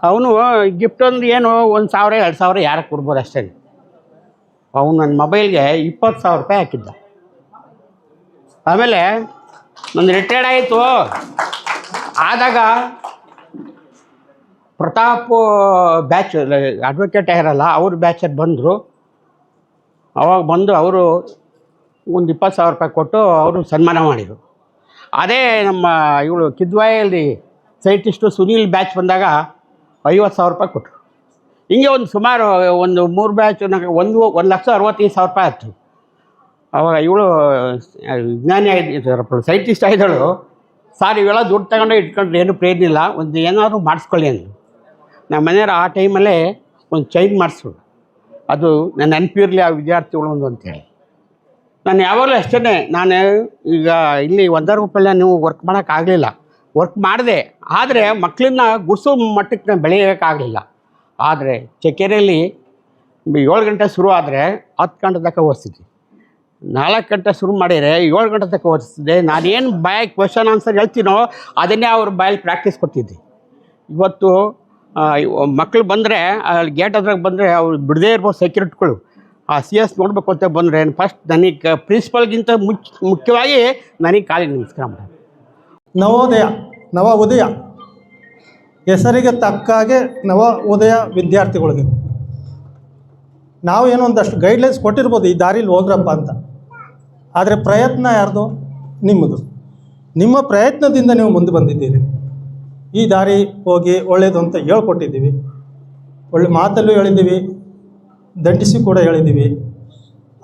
ಅವನು ಗಿಫ್ಟ್ ಒಂದು ಏನು 1,000 2,000 ಯಾರಿಗೆ ಕೊಡ್ಬೋದು ಅಷ್ಟೇ. ಅವನು ನನ್ನ ಮೊಬೈಲ್ಗೆ 20,000 ರೂಪಾಯಿ ಹಾಕಿದ್ದ. ಆಮೇಲೆ ನಂದು ರಿಟೈರ್ಡ್ ಆಯಿತು. ಆದಾಗ ಪ್ರತಾಪ್ ಬ್ಯಾಚ್ ಅಡ್ವೊಕೇಟ್ ಆಗಿರಲ್ಲ, ಅವ್ರ ಬ್ಯಾಚಲ್ಲಿ ಬಂದರು. ಅವಾಗ ಬಂದು ಅವರು ಒಂದು 20,000 ರೂಪಾಯಿ ಕೊಟ್ಟು ಅವರು ಸನ್ಮಾನ ಮಾಡಿದರು. ಅದೇ ನಮ್ಮ ಇವಳು ಕಿದ್ವಾಯಲ್ಲಿ ಸೈಂಟಿಸ್ಟು ಸುನೀಲ್ ಬ್ಯಾಚ್ ಬಂದಾಗ 50,000 ರೂಪಾಯಿ ಕೊಟ್ಟರು. ಹಿಂಗೆ ಒಂದು ಸುಮಾರು ಒಂದು 3 ಬ್ಯಾಚ್ ನನಗೆ 1,65,000 ರೂಪಾಯಿ ಆಯಿತು. ಅವಾಗ ಇವಳು ವಿಜ್ಞಾನಿ ಆಗಿದ್ದಳು, ಸೈಂಟಿಸ್ಟ್ ಆಗಿದ್ದಳು. ಸಾರ್ ಇವೆಲ್ಲ ದುಡ್ಡು ತಗೊಂಡು ಇಟ್ಕೊಂಡ್ರೆ ಏನು ಪ್ರಯೋಜನ ಇಲ್ಲ, ಒಂದು ಏನಾದರೂ ಮಾಡಿಸ್ಕೊಳ್ಳಿ ಅಂದರು. ನಮ್ಮ ಮನೆಯವ್ರು ಆ ಟೈಮಲ್ಲೇ ಒಂದು ಚೈನ್ ಮಾಡಿಸ್ರು. ಅದು ನನ್ನ ನೆನಪಿರಲಿ ಆ ವಿದ್ಯಾರ್ಥಿಗಳು ಒಂದು ಅಂತೇಳಿ. ನಾನು ಯಾವಾಗಲೂ ಅಷ್ಟೇ. ನಾನು ಈಗ ಇಲ್ಲಿ 1,000 ರೂಪಾಯಿಲ್ಲ ನೀವು ವರ್ಕ್ ಮಾಡೋಕ್ಕಾಗಲಿಲ್ಲ. ವರ್ಕ್ ಮಾಡಿದೆ, ಆದರೆ ಮಕ್ಕಳನ್ನ ಗುಡಿಸೋ ಮಟ್ಟಕ್ಕೆ ನಾನು ಬೆಳೆಯೋಕ್ಕಾಗಲಿಲ್ಲ. ಆದರೆ ಚಕ್ಕೆರೆಯಲ್ಲಿ 7 ಗಂಟೆ ಶುರು ಆದರೆ 10 ಗಂಟೆ ತನಕ ಓದಿಸ್ತಿದ್ದೆ. 4 ಗಂಟೆ ಶುರು ಮಾಡಿದರೆ 7 ಗಂಟೆ ತನಕ ಓದಿಸ್ತಿದ್ದೆ. ನಾನೇನು ಬಾಯಾಗಿ ಕ್ವೆಶನ್ ಆನ್ಸರ್ ಹೇಳ್ತೀನೋ ಅದನ್ನೇ ಅವ್ರ ಬಾಯಲ್ಲಿ ಪ್ರಾಕ್ಟೀಸ್ ಕೊಡ್ತಿದ್ದೆ. ಇವತ್ತು ಮಕ್ಕಳು ಬಂದರೆ ಗೇಟ್ ಹತ್ರ ಬಂದರೆ ಅವ್ರು ಬಿಡದೇ ಇರ್ಬೋದು ಸೆಕ್ಯೂರಿಟಿಗಳು. ಆ CS ನೋಡಬೇಕು ಅಂತ ಬಂದರೆ ಫಸ್ಟ್ ನನಗೆ ಪ್ರಿನ್ಸಿಪಲ್ಗಿಂತ ಮುಖ್ಯವಾಗಿ ನನಗೆ ಕಾಲಿಗೆ ನಮಸ್ಕಾರ ಮಾಡಿ. ನವೋದಯ, ನವ ಉದಯ ಹೆಸರಿಗೆ ತಕ್ಕಾಗೆ ನವ ಉದಯ ವಿದ್ಯಾರ್ಥಿಗಳಿಗೆ ನಾವು ಏನೋ ಒಂದಷ್ಟು ಗೈಡ್ಲೈನ್ಸ್ ಕೊಟ್ಟಿರ್ಬೋದು, ಈ ದಾರಿಲಿ ಹೋಗ್ರಪ್ಪ ಅಂತ. ಆದರೆ ಪ್ರಯತ್ನ ಯಾರ್ದು? ನಿಮ್ಮದು. ನಿಮ್ಮ ಪ್ರಯತ್ನದಿಂದ ನೀವು ಮುಂದೆ ಬಂದಿದ್ದೀರಿ. ಈ ದಾರಿ ಹೋಗಿ ಒಳ್ಳೆಯದು ಅಂತ ಹೇಳ್ಕೊಟ್ಟಿದ್ದೀವಿ. ಒಳ್ಳೆ ಮಾತಲ್ಲೂ ಹೇಳಿದ್ದೀವಿ, ದಂಡಿಸಿ ಕೂಡ ಹೇಳಿದ್ದೀವಿ.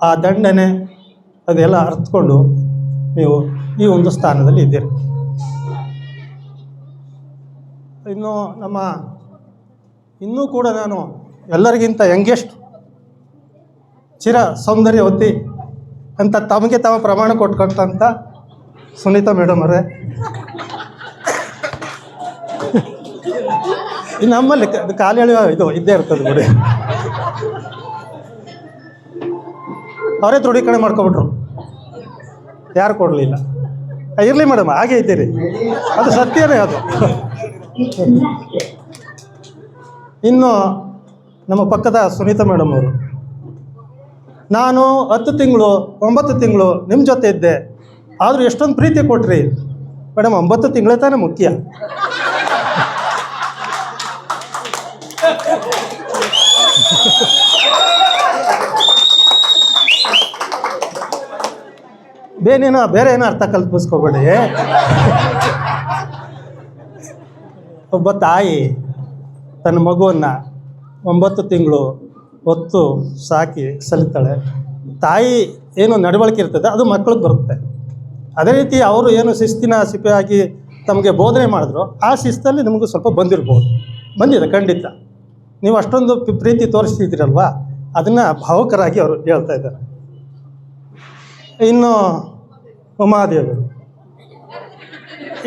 ಆ ದಂಡನೆ ಅದೆಲ್ಲ ಅರ್ಥಕೊಂಡು ನೀವು ಈ ಒಂದು ಸ್ಥಾನದಲ್ಲಿ ಇದ್ದೀರಿ. ಇನ್ನು ಇನ್ನೂ ಕೂಡ ನಾನು ಎಲ್ಲರಿಗಿಂತ ಯಂಗೆಸ್ಟ್ ಚಿರ ಸೌಂದರ್ಯವತಿ ಅಂತ ತಮಗೆ ತಾವು ಪ್ರಮಾಣ ಕೊಟ್ಕೊಂತ ಸುನೀತಾ ಮೇಡಮ್ ಅವರೇ, ನಮ್ಮಲ್ಲಿ ಕಾಲು ಎಳೆಯುವ ಇದು ಇದ್ದೇ ಇರ್ತದೆ ಬಿಡಿ. ಅವರೇ ದೃಢೀಕರಣ ಮಾಡ್ಕೊಬಿಟ್ರು, ಯಾರು ಕೊಡಲಿಲ್ಲ. ಇರಲಿ ಮೇಡಮ್, ಹಾಗೆ ಇದ್ದೀರಿ, ಅದು ಸತ್ಯನೇ ಅದು. ಇನ್ನು ನಮ್ಮ ಪಕ್ಕದ ಸುನೀತಾ ಮೇಡಮ್ ಅವರು. ನಾನು 10 ತಿಂಗಳು 9 ತಿಂಗಳು ನಿಮ್ಮ ಜೊತೆ ಇದ್ದೆ, ಆದರೂ ಎಷ್ಟೊಂದು ಪ್ರೀತಿ ಕೊಟ್ರಿ ಮೇಡಮ್. 9 ತಿಂಗಳೇ ತಾನೇ ಮುಖ್ಯ. ಬೇರೆ ಏನೋ ಅರ್ಥ ಕಲ್ಪಿಸ್ಕೋಬೇಡಿ. ಒಬ್ಬ ತಾಯಿ ತನ್ನ ಮಗುವನ್ನು 9 ತಿಂಗಳು ಹೊತ್ತು ಸಾಕಿ ಸಲಿತಾಳೆ. ತಾಯಿ ಏನು ನಡವಳಿಕೆ ಇರ್ತದೆ ಅದು ಮಕ್ಕಳಿಗೆ ಬರುತ್ತೆ. ಅದೇ ರೀತಿ ಅವರು ಏನು ಶಿಸ್ತಿನ ಸಿಪಾಯಿಯಾಗಿ ತಮಗೆ ಬೋಧನೆ ಮಾಡಿದ್ರು, ಆ ಶಿಸ್ತಲ್ಲಿ ನಿಮಗೂ ಸ್ವಲ್ಪ ಬಂದಿದೆ ಖಂಡಿತ. ನೀವು ಅಷ್ಟೊಂದು ಪ್ರೀತಿ ತೋರಿಸ್ತಿದ್ದೀರಲ್ವ, ಅದನ್ನು ಭಾವುಕರಾಗಿ ಅವರು ಹೇಳ್ತಾ ಇದ್ದಾರೆ. ಇನ್ನು ಉಮಾದೇವರು,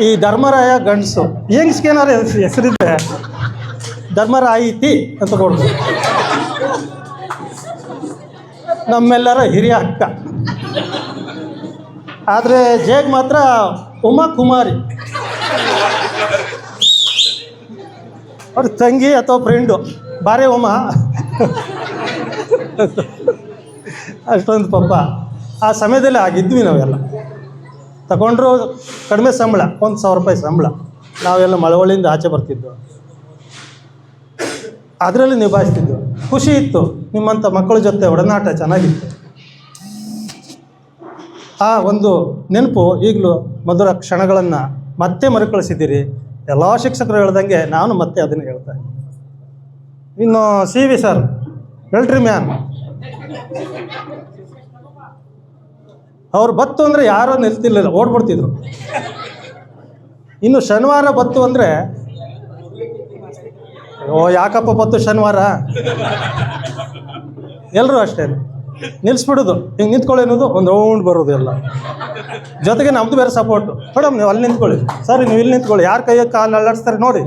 ಈ ಧರ್ಮರಾಯ ಗಂಡಸು, ಹೆಂಗ್ಸ್ಗೇನಾರು ಹೆಸರಿದೆ ಧರ್ಮರಾಯಿತಿ ಅಂತ ಕೊಡ್ಬೋದು. ನಮ್ಮೆಲ್ಲರ ಹಿರಿಯ ಅಕ್ಕ. ಆದರೆ ಜೇಗ್ ಮಾತ್ರ ಉಮಾ ಕುಮಾರಿ, ಅವ್ರ ತಂಗಿ ಅಥವಾ ಫ್ರೆಂಡು, ಬಾರೆ ಉಮಾ. ಅಷ್ಟೊಂದು ಪಾಪ ಆ ಸಮಯದಲ್ಲಿ ಆಗಿದ್ವಿ ನಾವೆಲ್ಲ. ತಗೊಂಡ್ರು ಕಡಿಮೆ ಸಂಬಳ, 1,000 ರೂಪಾಯಿ ಸಂಬಳ. ನಾವೆಲ್ಲ ಮಳವಳ್ಳಿಯಿಂದ ಆಚೆ ಬರ್ತಿದ್ವು, ಅದರಲ್ಲಿ ನಿಭಾಯಿಸ್ತಿದ್ವು. ಖುಷಿ ಇತ್ತು, ನಿಮ್ಮಂಥ ಮಕ್ಕಳ ಜೊತೆ ಒಡನಾಟ ಚೆನ್ನಾಗಿತ್ತು. ಆ ಒಂದು ನೆನಪು ಈಗಲೂ ಮಧುರ ಕ್ಷಣಗಳನ್ನು ಮತ್ತೆ ಮರುಕಳಿಸಿದ್ದೀರಿ. ಎಲ್ಲ ಶಿಕ್ಷಕರು ಹೇಳ್ದಂಗೆ ನಾನು ಮತ್ತೆ ಅದನ್ನು ಹೇಳ್ತಾ ಇದ್ದೀನಿ. ಇನ್ನು CV ಸರ್, ಮಿಲಿಟ್ರಿ ಮ್ಯಾನ್, ಅವ್ರು ಬತ್ತು ಅಂದರೆ ಯಾರೋ ನಿಲ್ತಿರ್ಲಿಲ್ಲ, ಓಡ್ಬಿಡ್ತಿದ್ರು. ಇನ್ನು ಶನಿವಾರ ಬತ್ತು ಅಂದರೆ, ಯಾಕಪ್ಪ ಬತ್ತು ಶನಿವಾರ, ಎಲ್ಲರೂ ಅಷ್ಟೇ ನಿಲ್ಲಿಸ್ಬಿಡೋದು, ಹಿಂಗೆ ನಿಂತ್ಕೊಳ್ಳಿ ಅನ್ನೋದು, ಒಂದು ರೌಂಡ್ ಬರೋದು ಎಲ್ಲ. ಜೊತೆಗೆ ನಮ್ಮದು ಬೇರೆ ಸಪೋರ್ಟು. ಮೇಡಮ್ ನೀವು ಅಲ್ಲಿ ನಿಂತ್ಕೊಳ್ಳಿ, ಸರಿ ನೀವು ಇಲ್ಲಿ ನಿಂತ್ಕೊಳ್ಳಿ, ಯಾರು ಕೈಯಾಗ ಕಾಲು ಅಲ್ಲಾಡಿಸ್ತಾರೆ ನೋಡಿ,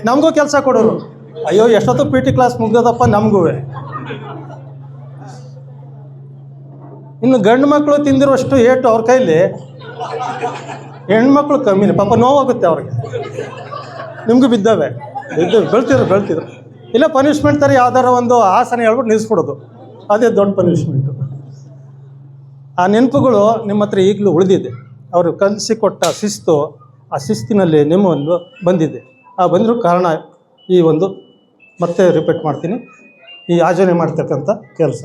ನಮಗೂ ಕೆಲಸ ಕೊಡೋರು. ಅಯ್ಯೋ ಎಷ್ಟೊತ್ತು PT ಕ್ಲಾಸ್ ಮುಗ್ದದಪ್ಪ ನಮಗೂ. ಇನ್ನು ಗಂಡು ಮಕ್ಕಳು ತಿಂದಿರುವಷ್ಟು ಏಟು ಅವ್ರ ಕೈಲಿ, ಹೆಣ್ಮಕ್ಳು ಕಮ್ಮಿನೇ ಪಾಪ, ನೋವಾಗುತ್ತೆ ಅವ್ರಿಗೆ. ನಿಮಗೂ ಬಿದ್ದಾವೆ, ಬೆಳ್ತಿದ್ರು. ಇಲ್ಲ ಪನಿಷ್ಮೆಂಟ್ ಥರ ಯಾವ್ದಾರ ಒಂದು ಆಸನ ಹೇಳ್ಬಿಟ್ಟು ನಿಲ್ಲಿಸ್ಬಿಡೋದು, ಅದೇ ದೊಡ್ಡ ಪನಿಷ್ಮೆಂಟು. ಆ ನೆನಪುಗಳು ನಿಮ್ಮ ಹತ್ರ ಈಗಲೂ ಉಳಿದಿದೆ. ಅವರು ಕಲಿಸಿಕೊಟ್ಟ ಶಿಸ್ತು, ಆ ಶಿಸ್ತಿನಲ್ಲಿ ನಿಮ್ಮೊಂದು ಬಂದಿದೆ. ಆ ಬಂದಿರೋ ಕಾರಣ ಈ ಒಂದು ಮತ್ತೆ ರಿಪೀಟ್ ಮಾಡ್ತೀನಿ, ಈ ಆಚರಣೆ ಮಾಡ್ತಕ್ಕಂಥ ಕೆಲಸ.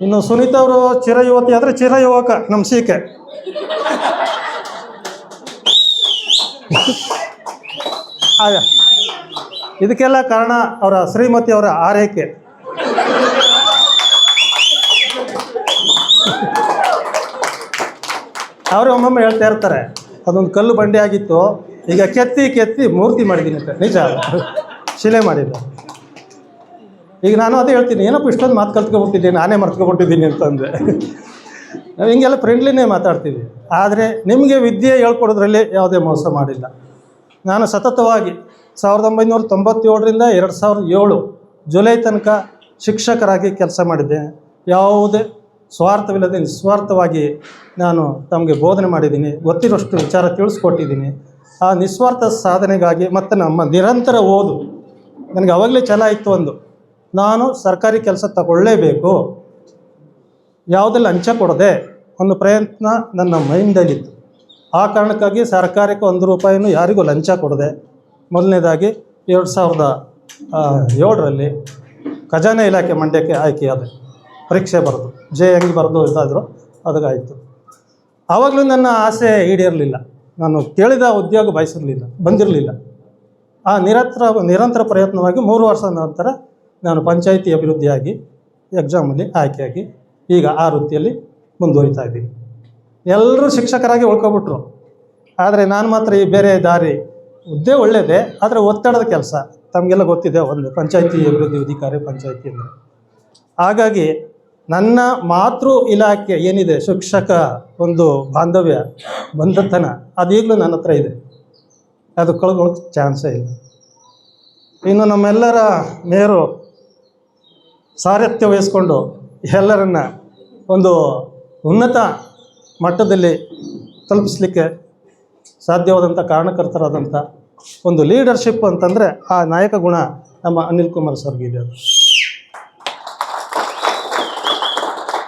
ಇನ್ನು ಸುನೀತಾ ಅವರು ಚಿರಯುವತಿ ಆದರೆ ಚಿರಯುವಕ ನಮ್ಮ CK. ಇದಕ್ಕೆಲ್ಲ ಕಾರಣ ಅವರ ಶ್ರೀಮತಿ ಅವರ ಆರೈಕೆ. ಅವರು ಒಮ್ಮೊಮ್ಮೆ ಹೇಳ್ತಾ ಇರ್ತಾರೆ, ಅದೊಂದು ಕಲ್ಲು ಬಂಡೆ ಆಗಿತ್ತು, ಈಗ ಕೆತ್ತಿ ಮೂರ್ತಿ ಮಾಡಿದ್ದೀನಿ ಅಂತ. ನಿಜ, ಶಿಲೆ ಮಾಡಿದ್ದೆ. ಈಗ ನಾನು ಅದೇ ಹೇಳ್ತೀನಿ, ಏನಪ್ಪ ಇಷ್ಟೊಂದು ಮಾತು ಕಲ್ತ್ಕೊಬಿಟ್ಟಿದ್ದೀನಿ, ನಾನೇ ಮರ್ತ್ಕೊಬಿಟ್ಟಿದ್ದೀನಿ ಅಂತಂದರೆ. ನಾವು ಹಿಂಗೆಲ್ಲ ಫ್ರೆಂಡ್ಲಿನೇ ಮಾತಾಡ್ತೀವಿ. ಆದರೆ ನಿಮಗೆ ವಿದ್ಯೆ ಹೇಳ್ಕೊಡೋದ್ರಲ್ಲಿ ಯಾವುದೇ ಮೋಸ ಮಾಡಿಲ್ಲ. ನಾನು ಸತತವಾಗಿ 1997ರಿಂದ 2007 ಜುಲೈ ತನಕ ಶಿಕ್ಷಕರಾಗಿ ಕೆಲಸ ಮಾಡಿದ್ದೆ. ಯಾವುದೇ ಸ್ವಾರ್ಥವಿಲ್ಲದೆ ನಿಸ್ವಾರ್ಥವಾಗಿ ನಾನು ತಮಗೆ ಬೋಧನೆ ಮಾಡಿದ್ದೀನಿ. ಗೊತ್ತಿರೋಷ್ಟು ವಿಚಾರ ತಿಳಿಸ್ಕೊಟ್ಟಿದ್ದೀನಿ. ಆ ನಿಸ್ವಾರ್ಥ ಸಾಧನೆಗಾಗಿ ಮತ್ತು ನಮ್ಮ ನಿರಂತರ ಓದು ನನಗೆ ಅವಾಗಲೇ ಛಲ ಇತ್ತು. ಒಂದು ನಾನು ಸರ್ಕಾರಿ ಕೆಲಸ ತಗೊಳ್ಳೇಬೇಕು, ಯಾವುದೆಲ್ಲ ಲಂಚ ಕೊಡದೆ ಒಂದು ಪ್ರಯತ್ನ ನನ್ನ ಮೈಂಡಲ್ಲಿತ್ತು. ಆ ಕಾರಣಕ್ಕಾಗಿ ಸರ್ಕಾರಕ್ಕೆ 1 ರೂಪಾಯಿನೂ ಯಾರಿಗೂ ಲಂಚ ಕೊಡದೆ, ಮೊದಲನೇದಾಗಿ 2007ರಲ್ಲಿ ಖಜಾನೆ ಇಲಾಖೆ ಮಂಡ್ಯಕ್ಕೆ ಆಯ್ಕೆಯಾದೆ. ಪರೀಕ್ಷೆ ಬರೆದು ಹೆಂಗೆ ಬರೆದು ಇದ್ದಾದರೂ ಅದಕ್ಕಾಯಿತು. ಆವಾಗಲೂ ನನ್ನ ಆಸೆ ಈಡೇರಲಿಲ್ಲ. ನಾನು ಕೇಳಿದ ಉದ್ಯೋಗ ಬಯಸಿರಲಿಲ್ಲ, ಬಂದಿರಲಿಲ್ಲ. ಆ ನಿರಂತರ ಪ್ರಯತ್ನವಾಗಿ 3 ವರ್ಷದ ನಂತರ ನಾನು ಪಂಚಾಯಿತಿ ಅಭಿವೃದ್ಧಿಯಾಗಿ ಎಕ್ಸಾಮಲ್ಲಿ ಆಯ್ಕೆಯಾಗಿ ಈಗ ಆ ವೃತ್ತಿಯಲ್ಲಿ ಮುಂದುವರಿತಾ ಇದ್ದೀನಿ. ಎಲ್ಲರೂ ಶಿಕ್ಷಕರಾಗಿ ಉಳ್ಕೊಬಿಟ್ರು, ಆದರೆ ನಾನು ಮಾತ್ರ ಈ ಬೇರೆ ದಾರಿ. ಹುದ್ದೆ ಒಳ್ಳೆಯದೇ, ಆದರೆ ಒತ್ತಡದ ಕೆಲಸ. ತಮಗೆಲ್ಲ ಗೊತ್ತಿದೆ, ಒಂದು ಪಂಚಾಯಿತಿ ಅಭಿವೃದ್ಧಿ ಅಧಿಕಾರಿ ಪಂಚಾಯಿತಿ ಅಂದರೆ. ಹಾಗಾಗಿ ನನ್ನ ಮಾತೃ ಇಲಾಖೆ ಏನಿದೆ, ಶಿಕ್ಷಕ ಒಂದು ಬಾಂಧವ್ಯ ಬಂಧತನ, ಅದೀಗಲೂ ನನ್ನ ಹತ್ರ ಇದೆ. ಅದು ಕಳ್ಕೊಳ್ಳೋಕ್ಕೆ ಚಾನ್ಸೇ ಇಲ್ಲ. ಇನ್ನು ನಮ್ಮೆಲ್ಲರ ಮೇರು ಸಾರಥ್ಯ ವಹಿಸ್ಕೊಂಡು ಎಲ್ಲರನ್ನ ಒಂದು ಉನ್ನತ ಮಟ್ಟದಲ್ಲಿ ತಲುಪಿಸ್ಲಿಕ್ಕೆ ಸಾಧ್ಯವಾದಂಥ ಕಾರಣಕರ್ತರಾದಂಥ ಒಂದು ಲೀಡರ್ಶಿಪ್ ಅಂತಂದರೆ ಆ ನಾಯಕ ಗುಣ ನಮ್ಮ ಅನಿಲ್ ಕುಮಾರ್ ಸರ್ಗಿದೆ ಅದು.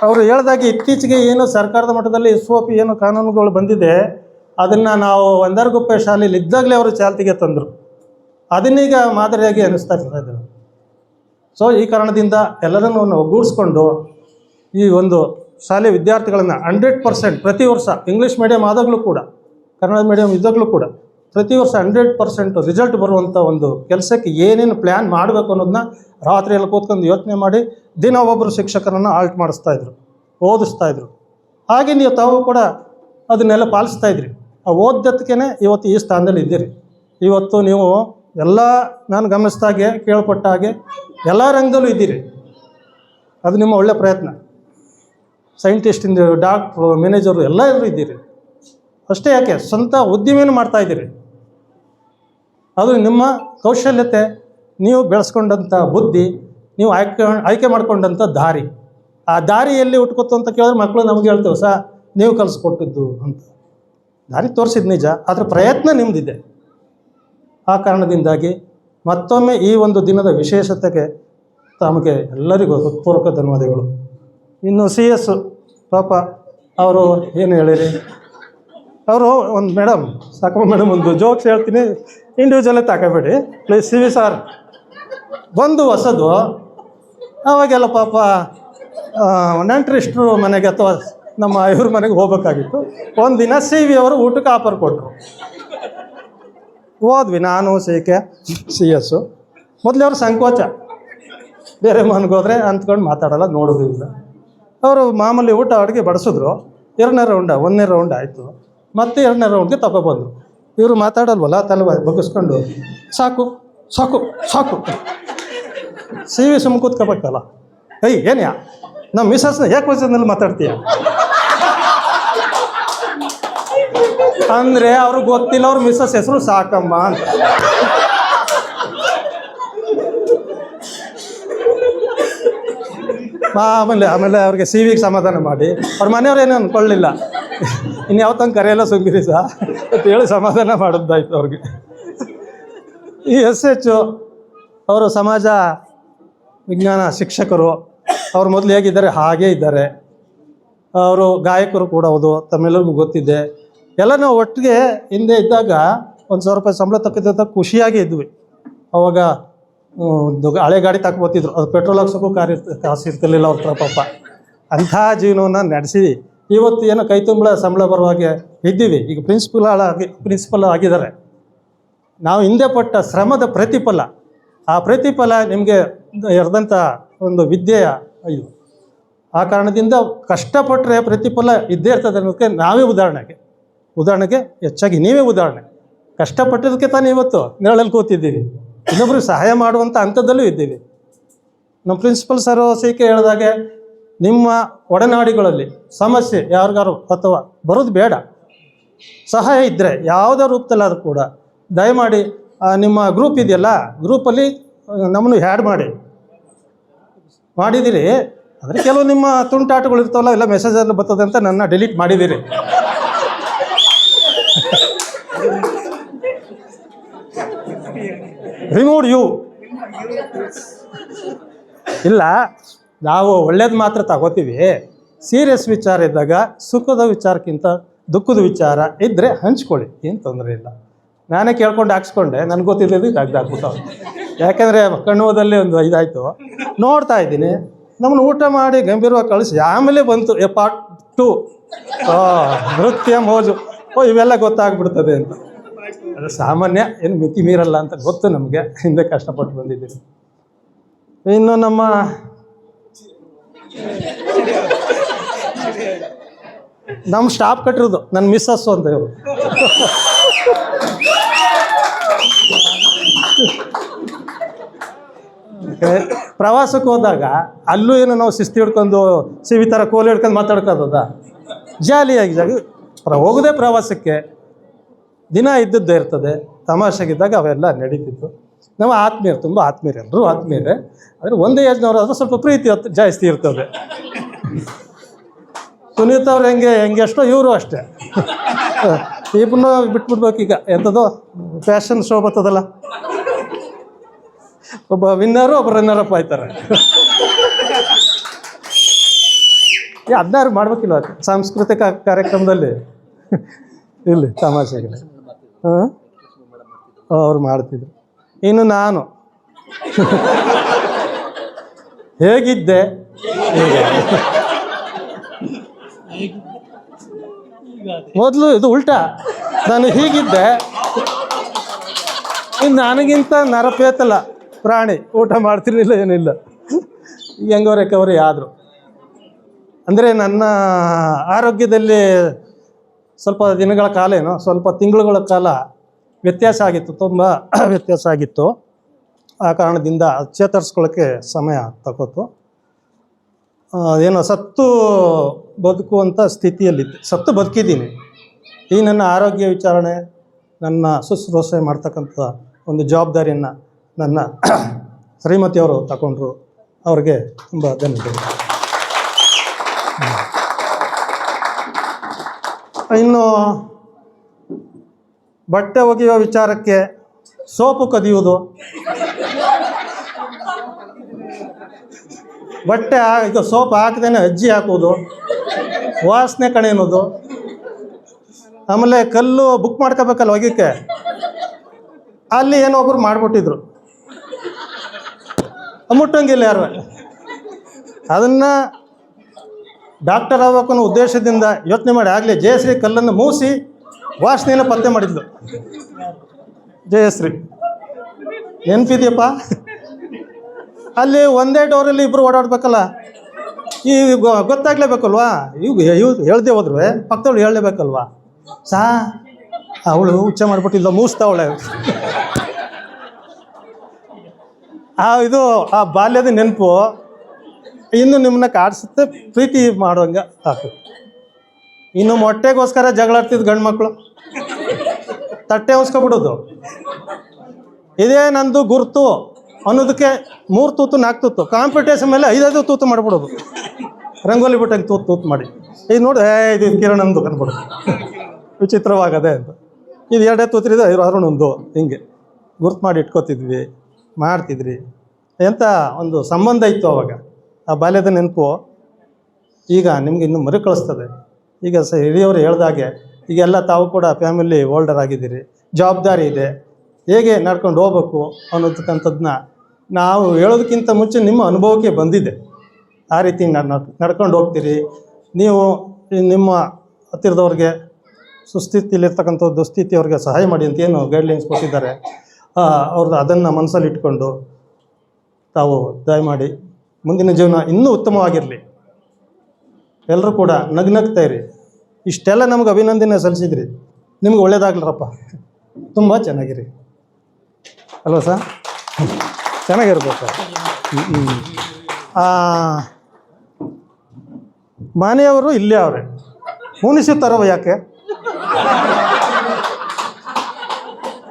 ಅವರು ಹೇಳಿದಾಗೆ ಇತ್ತೀಚೆಗೆ ಏನು ಸರ್ಕಾರದ ಮಟ್ಟದಲ್ಲಿ SOP ಏನು ಕಾನೂನುಗಳು ಬಂದಿದೆ ಅದನ್ನು ನಾವು ಒಂದರಗುಪ್ಪೆ ಶಾಲೆಯಲ್ಲಿ ಇದ್ದಾಗಲೇ ಅವರು ಚಾಲ್ತಿಗೆ ತಂದರು. ಅದನ್ನೀಗ ಮಾದರಿಯಾಗಿ ಅನಿಸ್ತಾ ಇದ್ದಾರೆ. ಸೊ ಈ ಕಾರಣದಿಂದ ಎಲ್ಲರನ್ನೂ ಒಗ್ಗೂಡಿಸ್ಕೊಂಡು ಈ ಒಂದು ಶಾಲೆ ವಿದ್ಯಾರ್ಥಿಗಳನ್ನು 100% ಪ್ರತಿ ವರ್ಷ ಇಂಗ್ಲೀಷ್ ಮೀಡಿಯಮ್ ಆದಾಗಲೂ ಕೂಡ ಕನ್ನಡ ಮೀಡಿಯಮ್ ಇದ್ದಾಗಲೂ ಕೂಡ ಪ್ರತಿ ವರ್ಷ 100% ರಿಸಲ್ಟ್ ಬರುವಂಥ ಒಂದು ಕೆಲಸಕ್ಕೆ ಏನೇನು ಪ್ಲ್ಯಾನ್ ಮಾಡಬೇಕು ಅನ್ನೋದನ್ನ ರಾತ್ರಿಯಲ್ಲಿ ಕೂತ್ಕೊಂಡು ಯೋಚನೆ ಮಾಡಿ ದಿನ ಒಬ್ಬರು ಶಿಕ್ಷಕರನ್ನು ಆಲ್ಟ್ ಮಾಡಿಸ್ತಾಯಿದ್ರು, ಓದಿಸ್ತಾಯಿದ್ರು. ಹಾಗೆ ನೀವು ತಾವು ಕೂಡ ಅದನ್ನೆಲ್ಲ ಪಾಲಿಸ್ತಾಯಿದ್ರಿ. ಆ ಓದ್ದದಕ್ಕೇ ಇವತ್ತು ಈ ಸ್ಥಾನದಲ್ಲಿ ಇದ್ದೀರಿ. ಇವತ್ತು ನೀವು ಎಲ್ಲ ನಾನು ಗಮನಿಸಿದಾಗೆ ಕೇಳ್ಪಟ್ಟ ಹಾಗೆ ಎಲ್ಲ ರಂಗದಲ್ಲೂ ಇದ್ದೀರಿ. ಅದು ನಿಮ್ಮ ಒಳ್ಳೆಯ ಪ್ರಯತ್ನ. ಸೈಂಟಿಸ್ಟಿಂದ ಡಾಕ್ಟ್ರು, ಮ್ಯಾನೇಜರು ಎಲ್ಲರೂ ಇದ್ದೀರಿ. ಅಷ್ಟೇ ಯಾಕೆ ಸ್ವಂತ ಉದ್ಯಮನೂ ಮಾಡ್ತಾಯಿದ್ದೀರಿ. ಅದು ನಿಮ್ಮ ಕೌಶಲ್ಯತೆ, ನೀವು ಬೆಳೆಸ್ಕೊಂಡಂಥ ಬುದ್ಧಿ, ನೀವು ಆಯ್ಕೆ ಮಾಡ್ಕೊಂಡಂಥ ದಾರಿ. ಆ ದಾರಿಯಲ್ಲಿ ಹುಟ್ಕೊತು ಅಂತ ಕೇಳಿದ್ರೆ ಮಕ್ಕಳು ನಮಗೆ ಹೇಳ್ತೇವೆ ನೀವು ಕಲಿಸ್ಕೊಟ್ಟಿದ್ದು ಅಂತ. ದಾರಿ ತೋರಿಸಿದ ನಿಜ, ಅದರ ಪ್ರಯತ್ನ ನಿಮ್ಮದಿದೆ. ಆ ಕಾರಣದಿಂದಾಗಿ ಮತ್ತೊಮ್ಮೆ ಈ ಒಂದು ದಿನದ ವಿಶೇಷತೆಗೆ ತಮಗೆ ಎಲ್ಲರಿಗೂ ಹೃತ್ಪೂರ್ವಕ ಧನ್ಯವಾದಗಳು. ಇನ್ನು CS ಪಾಪ ಅವರು ಏನು ಹೇಳಿರಿ, ಅವರು ಒಂದು ಮೇಡಮ್ ಸಾಕಮ್ಮ ಮೇಡಮ್ ಒಂದು ಜೋಕ್ಸ್ ಹೇಳ್ತೀನಿ, ಇಂಡಿವಿಜುವಲೇ ತಗೋಬೇಡಿ ಪ್ಲೀಸ್. CV ಸರ್ ಒಂದು ಹೊಸದು ಅವಾಗೆಲ್ಲ ಪಾಪ ನೆಂಟರಿಷ್ಟರು ಮನೆಗೆ ಅಥವಾ ನಮ್ಮ ಇವ್ರ ಮನೆಗೆ ಹೋಗ್ಬೇಕಾಗಿತ್ತು. ಒಂದು ದಿನ CV ಅವರು ಊಟಕ್ಕೆ ಆಫರ್ ಕೊಟ್ಟರು. ಹೋದ್ವಿ ನಾನು CS. ಮೊದಲೇ ಅವ್ರ ಸಂಕೋಚ, ಬೇರೆ ಮನೆಗೆ ಹೋದರೆ ಅಂದ್ಕೊಂಡು ಮಾತಾಡೋಲ್ಲ, ನೋಡೋದಿಲ್ಲ. ಅವರು ಮಾಮೂಲಿ ಊಟ ಅಡುಗೆ ಬಡಿಸಿದ್ರು. 2ನೇ ರೌಂಡ 1ನೇ ರೌಂಡ್ ಆಯಿತು, ಮತ್ತೆ 2ನೇ ರೌಂಡ್ಗೆ ತಗೊಬಂದರು. ಇವರು ಮಾತಾಡಲ್ವಲ್ಲ, ತಲೆ ಬಗ್ಗಿಸ್ಕೊಂಡು ಸಾಕು ಸಾಕು ಸಾಕು. CV ಸುಮ್ಮ ಕೂತ್ಕೋಬೇಕಲ್ಲ. ಏನ್ಯಾ ನಮ್ಮ ಮಿಸಸ್ನ ಏಕವಚನದಲ್ಲಿ ಮಾತಾಡ್ತೀಯ ಅಂದರೆ ಅವ್ರಿಗೆ ಗೊತ್ತಿಲ್ಲ ಅವ್ರ ಮಿಸಸ್ ಹೆಸರು ಸಾಕಮ್ಮ ಅಂತ. ಆಮೇಲೆ ಅವ್ರಿಗೆ CV ಸಮಾಧಾನ ಮಾಡಿ ಅವ್ರ ಮನೆಯವ್ರು ಏನೂ ಅಂದ್ಕೊಳ್ಳಿಲ್ಲ, ಇನ್ಯಾವ ತಂಗೆ ಕರೆಯಲ್ಲ ಸುಮ್ಗಿರಿ ಅಂತ ಹೇಳಿ ಸಮಾಧಾನ ಮಾಡೋದಾಯ್ತು ಅವ್ರಿಗೆ. ಈ SH ಅವರು ಸಮಾಜ ವಿಜ್ಞಾನ ಶಿಕ್ಷಕರು. ಅವ್ರು ಮೊದಲು ಹೇಗಿದ್ದಾರೆ ಹಾಗೇ ಇದ್ದಾರೆ. ಅವರು ಗಾಯಕರು ಕೂಡ ಹೌದು, ತಮ್ಮೆಲ್ಲರಿಗೂ ಗೊತ್ತಿದೆ. ಎಲ್ಲ ನಾವು ಒಟ್ಟಿಗೆ ಹಿಂದೆ ಇದ್ದಾಗ 1,000 ರೂಪಾಯಿ ಸಂಬಳ ತಕ್ಕಿದ್ದಂಥ ಖುಷಿಯಾಗಿ ಇದ್ವಿ. ಅವಾಗ ಹಳೆ ಗಾಡಿ ತಗೊಬೋತಿದ್ರು, ಅದು ಪೆಟ್ರೋಲ್ ಹಾಕ್ಸೋಕ್ಕೂ ಕಾಸು ಇರ್ತಿರ್ಲಿಲ್ಲ ಅವ್ರ ಹತ್ರ ಪಾಪ. ಅಂಥ ಜೀವನವನ್ನು ನಡೆಸಿ ಇವತ್ತು ಏನೋ ಕೈ ತುಂಬಳ ಸಂಬಳ ಬರುವಾಗೆ ಇದ್ದೀವಿ. ಈಗ ಪ್ರಿನ್ಸಿಪಲ್ ಆಗಿದ್ದಾರೆ. ನಾವು ಹಿಂದೆ ಪಟ್ಟ ಶ್ರಮದ ಪ್ರತಿಫಲ, ಆ ಪ್ರತಿಫಲ ನಿಮಗೆ ಎರೆದಂಥ ಒಂದು ವಿದ್ಯೆಯ ಇದು. ಆ ಕಾರಣದಿಂದ ಕಷ್ಟಪಟ್ಟರೆ ಪ್ರತಿಫಲ ಇದ್ದೇ ಇರ್ತದೆ ಅನ್ನೋದಕ್ಕೆ ನಾವೇ ಉದಾಹರಣೆಗೆ ಹೆಚ್ಚಾಗಿ ನೀವೇ ಉದಾಹರಣೆ. ಕಷ್ಟಪಟ್ಟಿದ್ದಕ್ಕೆ ತಾನೇ ಇವತ್ತು ನೆರಳಲ್ಲಿ ಕೂತಿದ್ದೀವಿ, ಇನ್ನೊಬ್ರಿಗೆ ಸಹಾಯ ಮಾಡುವಂಥ ಹಂತದಲ್ಲೂ ಇದ್ದೀವಿ. ನಮ್ಮ ಪ್ರಿನ್ಸಿಪಲ್ ಸರ್ ಹೇಳಿದಾಗೆ ನಿಮ್ಮ ಒಡನಾಡಿಗಳಲ್ಲಿ ಸಮಸ್ಯೆ ಯಾರಿಗಾರು ಅಥವಾ ಬರೋದು ಬೇಡ, ಸಹಾಯ ಇದ್ದರೆ ಯಾವುದೇ ರೂಪದಲ್ಲಾದರೂ ಕೂಡ ದಯಮಾಡಿ ನಿಮ್ಮ ಗ್ರೂಪ್ ಇದೆಯಲ್ಲ, ಗ್ರೂಪಲ್ಲಿ ನಮ್ಮನ್ನು ಹ್ಯಾಡ್ ಮಾಡಿದ್ದೀರಿ. ಅಂದರೆ ಕೆಲವು ನಿಮ್ಮ ತುಂಟಾಟಗಳು ಇರ್ತಾವಲ್ಲ, ಎಲ್ಲ ಮೆಸೇಜಲ್ಲಿ ಬರ್ತದೆ ಅಂತ ನನ್ನ ಡಿಲೀಟ್ ಮಾಡಿದ್ದೀರಿ. ರಿಮೂವ್ ಯು ಇಲ್ಲ, ನಾವು ಒಳ್ಳೇದು ಮಾತ್ರ ತಗೋತೀವಿ. ಸೀರಿಯಸ್ ವಿಚಾರ ಇದ್ದಾಗ ಸುಖದ ವಿಚಾರಕ್ಕಿಂತ ದುಃಖದ ವಿಚಾರ ಇದ್ದರೆ ಹಂಚ್ಕೊಳ್ಳಿ, ಏನು ತೊಂದರೆ ಇಲ್ಲ. ನಾನೇ ಕೇಳ್ಕೊಂಡು ಹಾಕ್ಸ್ಕೊಂಡೆ, ನನಗೆ ಗೊತ್ತಿದ್ದು ಹಾಕ್ಬಿಟ್ಟು. ಯಾಕೆಂದರೆ ಕಣ್ಣುವದಲ್ಲಿ ಒಂದು ಇದಾಯಿತು, ನೋಡ್ತಾ ಇದ್ದೀನಿ. ನಮ್ಮನ್ನು ಊಟ ಮಾಡಿ ಗಂಭೀರವಾಗಿ ಕಳಿಸಿ ಆಮೇಲೆ ಬಂತು ಪಾರ್ಟ್ 2 ನೃತ್ಯ ಮೋಜು. ಇವೆಲ್ಲ ಗೊತ್ತಾಗ್ಬಿಡ್ತದೆ ಅಂತ. ಅದು ಸಾಮಾನ್ಯ, ಏನು ಮಿತಿ ಮೀರಲ್ಲ ಅಂತ ಗೊತ್ತು ನಮಗೆ, ಹಿಂದೆ ಕಷ್ಟಪಟ್ಟು ಬಂದಿದ್ದೀವಿ. ಇನ್ನು ನಮ್ಮ ಸ್ಟಾಫ್ ಕಟ್ಟಿರೋದು ನನ್ನ ಮಿಸ್ಸಸ್ಸು ಅಂತ ಇವರು. ಪ್ರವಾಸಕ್ಕೆ ಹೋದಾಗ ಅಲ್ಲೂ ಏನು ನಾವು ಶಿಸ್ತು ಹಿಡ್ಕೊಂಡು ಸಿವಿ ಥರ ಕೋಲು ಹಿಡ್ಕೊಂಡು ಮಾತಾಡ್ಕೋದ ಜಾಲಿಯಾಗಿ ಹೋಗೋದೇ ಪ್ರವಾಸಕ್ಕೆ. ದಿನ ಇದ್ದದ್ದೇ ಇರ್ತದೆ, ತಮಾಷೆಗಿದ್ದಾಗ ಅವೆಲ್ಲ ನಡೀತಿತ್ತು. ನಾವು ಆತ್ಮೀಯರು, ತುಂಬ ಆತ್ಮೀಯರು, ಎಲ್ಲರೂ ಆತ್ಮೀಯರೇ. ಆದರೆ ಒಂದೇ ಏಜ್ನವರು ಆದರೂ ಸ್ವಲ್ಪ ಪ್ರೀತಿ ಜಾಸ್ತಿ ಇರ್ತದೆ. ಸುನೀತ್ ಅವ್ರು ಹೆಂಗೆ ಎಷ್ಟೋ ಇವರು ಅಷ್ಟೇ. ಇಬ್ಬರನ್ನ ಬಿಟ್ಬಿಡ್ಬೇಕು ಈಗ. ಎಂಥದೋ ಫ್ಯಾಷನ್ ಶೋ ಬರ್ತದಲ್ಲ, ಒಬ್ಬ ವಿನ್ನರು ಒಬ್ಬ ರನ್ನರಪ್ ಆಯ್ತಾರೆ. ಅದನ್ನಾರು ಮಾಡ್ಬೇಕಿಲ್ಲ ಸಾಂಸ್ಕೃತಿಕ ಕಾರ್ಯಕ್ರಮದಲ್ಲಿ ಇಲ್ಲಿ ತಮಾಷೆಗೆ ಹಾಂ ಅವ್ರು ಮಾಡ್ತಿದ್ರು. ಇನ್ನು ನಾನು ಹೇಗಿದ್ದೆ ಮೊದಲು ಇದು ಉಲ್ಟಾ, ನಾನು ಹೀಗಿದ್ದೆ, ಇನ್ನು ನನಗಿಂತ ನರಪೇತಲ್ಲ ಪ್ರಾಣಿ, ಊಟ ಮಾಡ್ತಿರ್ಲಿಲ್ಲ ಏನಿಲ್ಲ. ಈಗ ಹೆಂಗೋ ರಿಕವರಿ ಆದರು. ಅಂದರೆ ನನ್ನ ಆರೋಗ್ಯದಲ್ಲಿ ಸ್ವಲ್ಪ ದಿನಗಳ ಕಾಲ ಸ್ವಲ್ಪ ತಿಂಗಳುಗಳ ಕಾಲ ವ್ಯತ್ಯಾಸ ಆಗಿತ್ತು, ತುಂಬ ವ್ಯತ್ಯಾಸ ಆಗಿತ್ತು. ಆ ಕಾರಣದಿಂದ ಚೇತರಿಸ್ಕೊಳ್ಳೋಕ್ಕೆ ಸಮಯ ತಗೋತು. ಸತ್ತು ಬದುಕುವಂಥ ಸ್ಥಿತಿಯಲ್ಲಿದ್ದೆ. ಸತ್ತು ಬದುಕಿದ್ದೀನಿ. ಈ ನನ್ನ ಆರೋಗ್ಯ ವಿಚಾರಣೆ, ನನ್ನ ಶುಶ್ರೂಷೆ ಮಾಡ್ತಕ್ಕಂಥ ಒಂದು ಜವಾಬ್ದಾರಿಯನ್ನು ನನ್ನ ಶ್ರೀಮತಿಯವರು ತಗೊಂಡ್ರು. ಅವ್ರಿಗೆ ತುಂಬ ಧನ್ಯವಾದ. ಇನ್ನು ಬಟ್ಟೆ ಒಗೆಯುವ ವಿಚಾರಕ್ಕೆ ಸೋಪು ಕದಿಯುವುದು, ಬಟ್ಟೆ ಇದು ಸೋಪ್ ಹಾಕದೇನೆ ಅಜ್ಜಿ ಹಾಕುವುದು, ವಾಸನೆ ಕಣೆಯೋದು, ಆಮೇಲೆ ಕಲ್ಲು ಬುಕ್ ಮಾಡ್ಕೋಬೇಕಲ್ಲ ಒಗಿಕ್ಕೆ, ಅಲ್ಲಿ ಏನೋ ಒಬ್ರು ಮಾಡಿಬಿಟ್ಟಿದ್ರು, ಮುಟ್ಟಂಗಿಲ್ಲ ಯಾರು. ಅದನ್ನು ಡಾಕ್ಟರ್ ಆಗಬೇಕು ಅನ್ನೋ ಉದ್ದೇಶದಿಂದ ಯೋಚನೆ ಮಾಡಿ ಆಗಲೇ ಜಯಶ್ರೀ ಕಲ್ಲನ್ನು ಮೂಸಿ ವಾಸನೆಯನ್ನು ಪತ್ತೆ ಮಾಡಿದ್ಲು. ಜಯಶ್ರೀ ನೆನಪಿದೆಯಪ್ಪ? ಅಲ್ಲಿ ಒಂದೇ ಡೋರಲ್ಲಿ ಇಬ್ಬರು ಓಡಾಡ್ಬೇಕಲ್ಲ, ಈ ಗೊತ್ತಾಗ್ಲೇಬೇಕಲ್ವಾ? ಇವು ಹೇಳ್ದೆ ಹೋದ್ರು ಪಕ್ಕದವಳು ಹೇಳಲೇಬೇಕಲ್ವಾ? ಅವಳು ಹುಚ್ಚ ಮಾಡಿಬಿಟ್ಟಿಲ್ಲ, ಮೂಸ್ತಾವಳೆ. ಇದು ಆ ಬಾಲ್ಯದ ನೆನಪು ಇನ್ನು ನಿಮ್ಮನ್ನ ಕಾಡಿಸುತ್ತೆ, ಪ್ರೀತಿ ಮಾಡೋಂಗೆ ಹಾಕುತ್ತೆ. ಇನ್ನು ಮೊಟ್ಟೆಗೋಸ್ಕರ ಜಗಳಾಡ್ತಿದ್ದು ಗಂಡು ಮಕ್ಕಳು, ತಟ್ಟೆ ಹೊಸ್ಕೊಬಿಡೋದು. ಇದೇ ನಂದು ಗುರುತು ಅನ್ನೋದಕ್ಕೆ 3 ತೂತು 4 ತೂತು, ಕಾಂಪಿಟೇಷನ್ ಮೇಲೆ 5 ತೂತು ಮಾಡಿಬಿಡೋದು, ರಂಗೋಲಿ ಬಿಟ್ಟಂಗೆ ತೂತು ಮಾಡಿ. ಇದು ನೋಡಿ ಇದು ಕಿರಣಂದು ಅಂದ್ಬಿಡೋದು, ವಿಚಿತ್ರವಾಗದೆ ಅಂತ. ಇದು 2 ತೂತ್ರಿದೆ ಅರುಣೊಂದು, ಹಿಂಗೆ ಗುರ್ತು ಮಾಡಿ ಇಟ್ಕೋತಿದ್ವಿ, ಮಾಡ್ತಿದ್ರಿ. ಎಂಥ ಒಂದು ಸಂಬಂಧ ಇತ್ತು ಅವಾಗ. ಆ ಬಾಲ್ಯದ ನೆನಪು ಈಗ ನಿಮ್ಗೆ ಇನ್ನೂ ಮರುಕಳಿಸ್ತದೆ. ಈಗ ಹಿರಿಯವರು ಹೇಳ್ದಾಗೆ ಈಗೆಲ್ಲ ತಾವು ಕೂಡ ಫ್ಯಾಮಿಲಿ ಓಲ್ಡರ್ ಆಗಿದ್ದೀರಿ, ಜವಾಬ್ದಾರಿ ಇದೆ, ಹೇಗೆ ನಡ್ಕೊಂಡು ಹೋಗ್ಬೇಕು ಅನ್ನೋದಕ್ಕಂಥದ್ದನ್ನ ನಾವು ಹೇಳೋದಕ್ಕಿಂತ ಮುಂಚೆ ನಿಮ್ಮ ಅನುಭವಕ್ಕೆ ಬಂದಿದೆ. ಆ ರೀತಿ ನಡ್ಕೊಂಡು ಹೋಗ್ತೀರಿ. ನೀವು ನಿಮ್ಮ ಹತ್ತಿರದವ್ರಿಗೆ ಸುಸ್ಥಿತಿಲಿರ್ತಕ್ಕಂಥ ದುಸ್ಥಿತಿಯವ್ರಿಗೆ ಸಹಾಯ ಮಾಡಿ ಅಂತ ಏನು ಗೈಡ್ಲೈನ್ಸ್ ಕೊಟ್ಟಿದ್ದಾರೆ, ಅವ್ರದ್ದು ಅದನ್ನು ಮನಸ್ಸಲ್ಲಿ ಇಟ್ಕೊಂಡು ತಾವು ದಯಮಾಡಿ ಮುಂದಿನ ಜೀವನ ಇನ್ನೂ ಉತ್ತಮವಾಗಿರಲಿ. ಎಲ್ಲರೂ ಕೂಡ ನಗ್ನಗ್ತಾ ಇರಿ. ಇಷ್ಟೆಲ್ಲ ನಮ್ಗೆ ಅಭಿನಂದನೆ ಸಲ್ಲಿಸಿದ್ರಿ, ನಿಮ್ಗೆ ಒಳ್ಳೇದಾಗ್ಲರಪ್ಪ, ತುಂಬ ಚೆನ್ನಾಗಿರಿ ಅಲ್ವ ಸರ್? ಚೆನ್ನಾಗಿರ್ಬೇಕು. ಮನೆಯವರು ಇಲ್ಲೇ ಅವರೇ ಮುನಿಸುತ್ತಾರವ ಯಾಕೆ?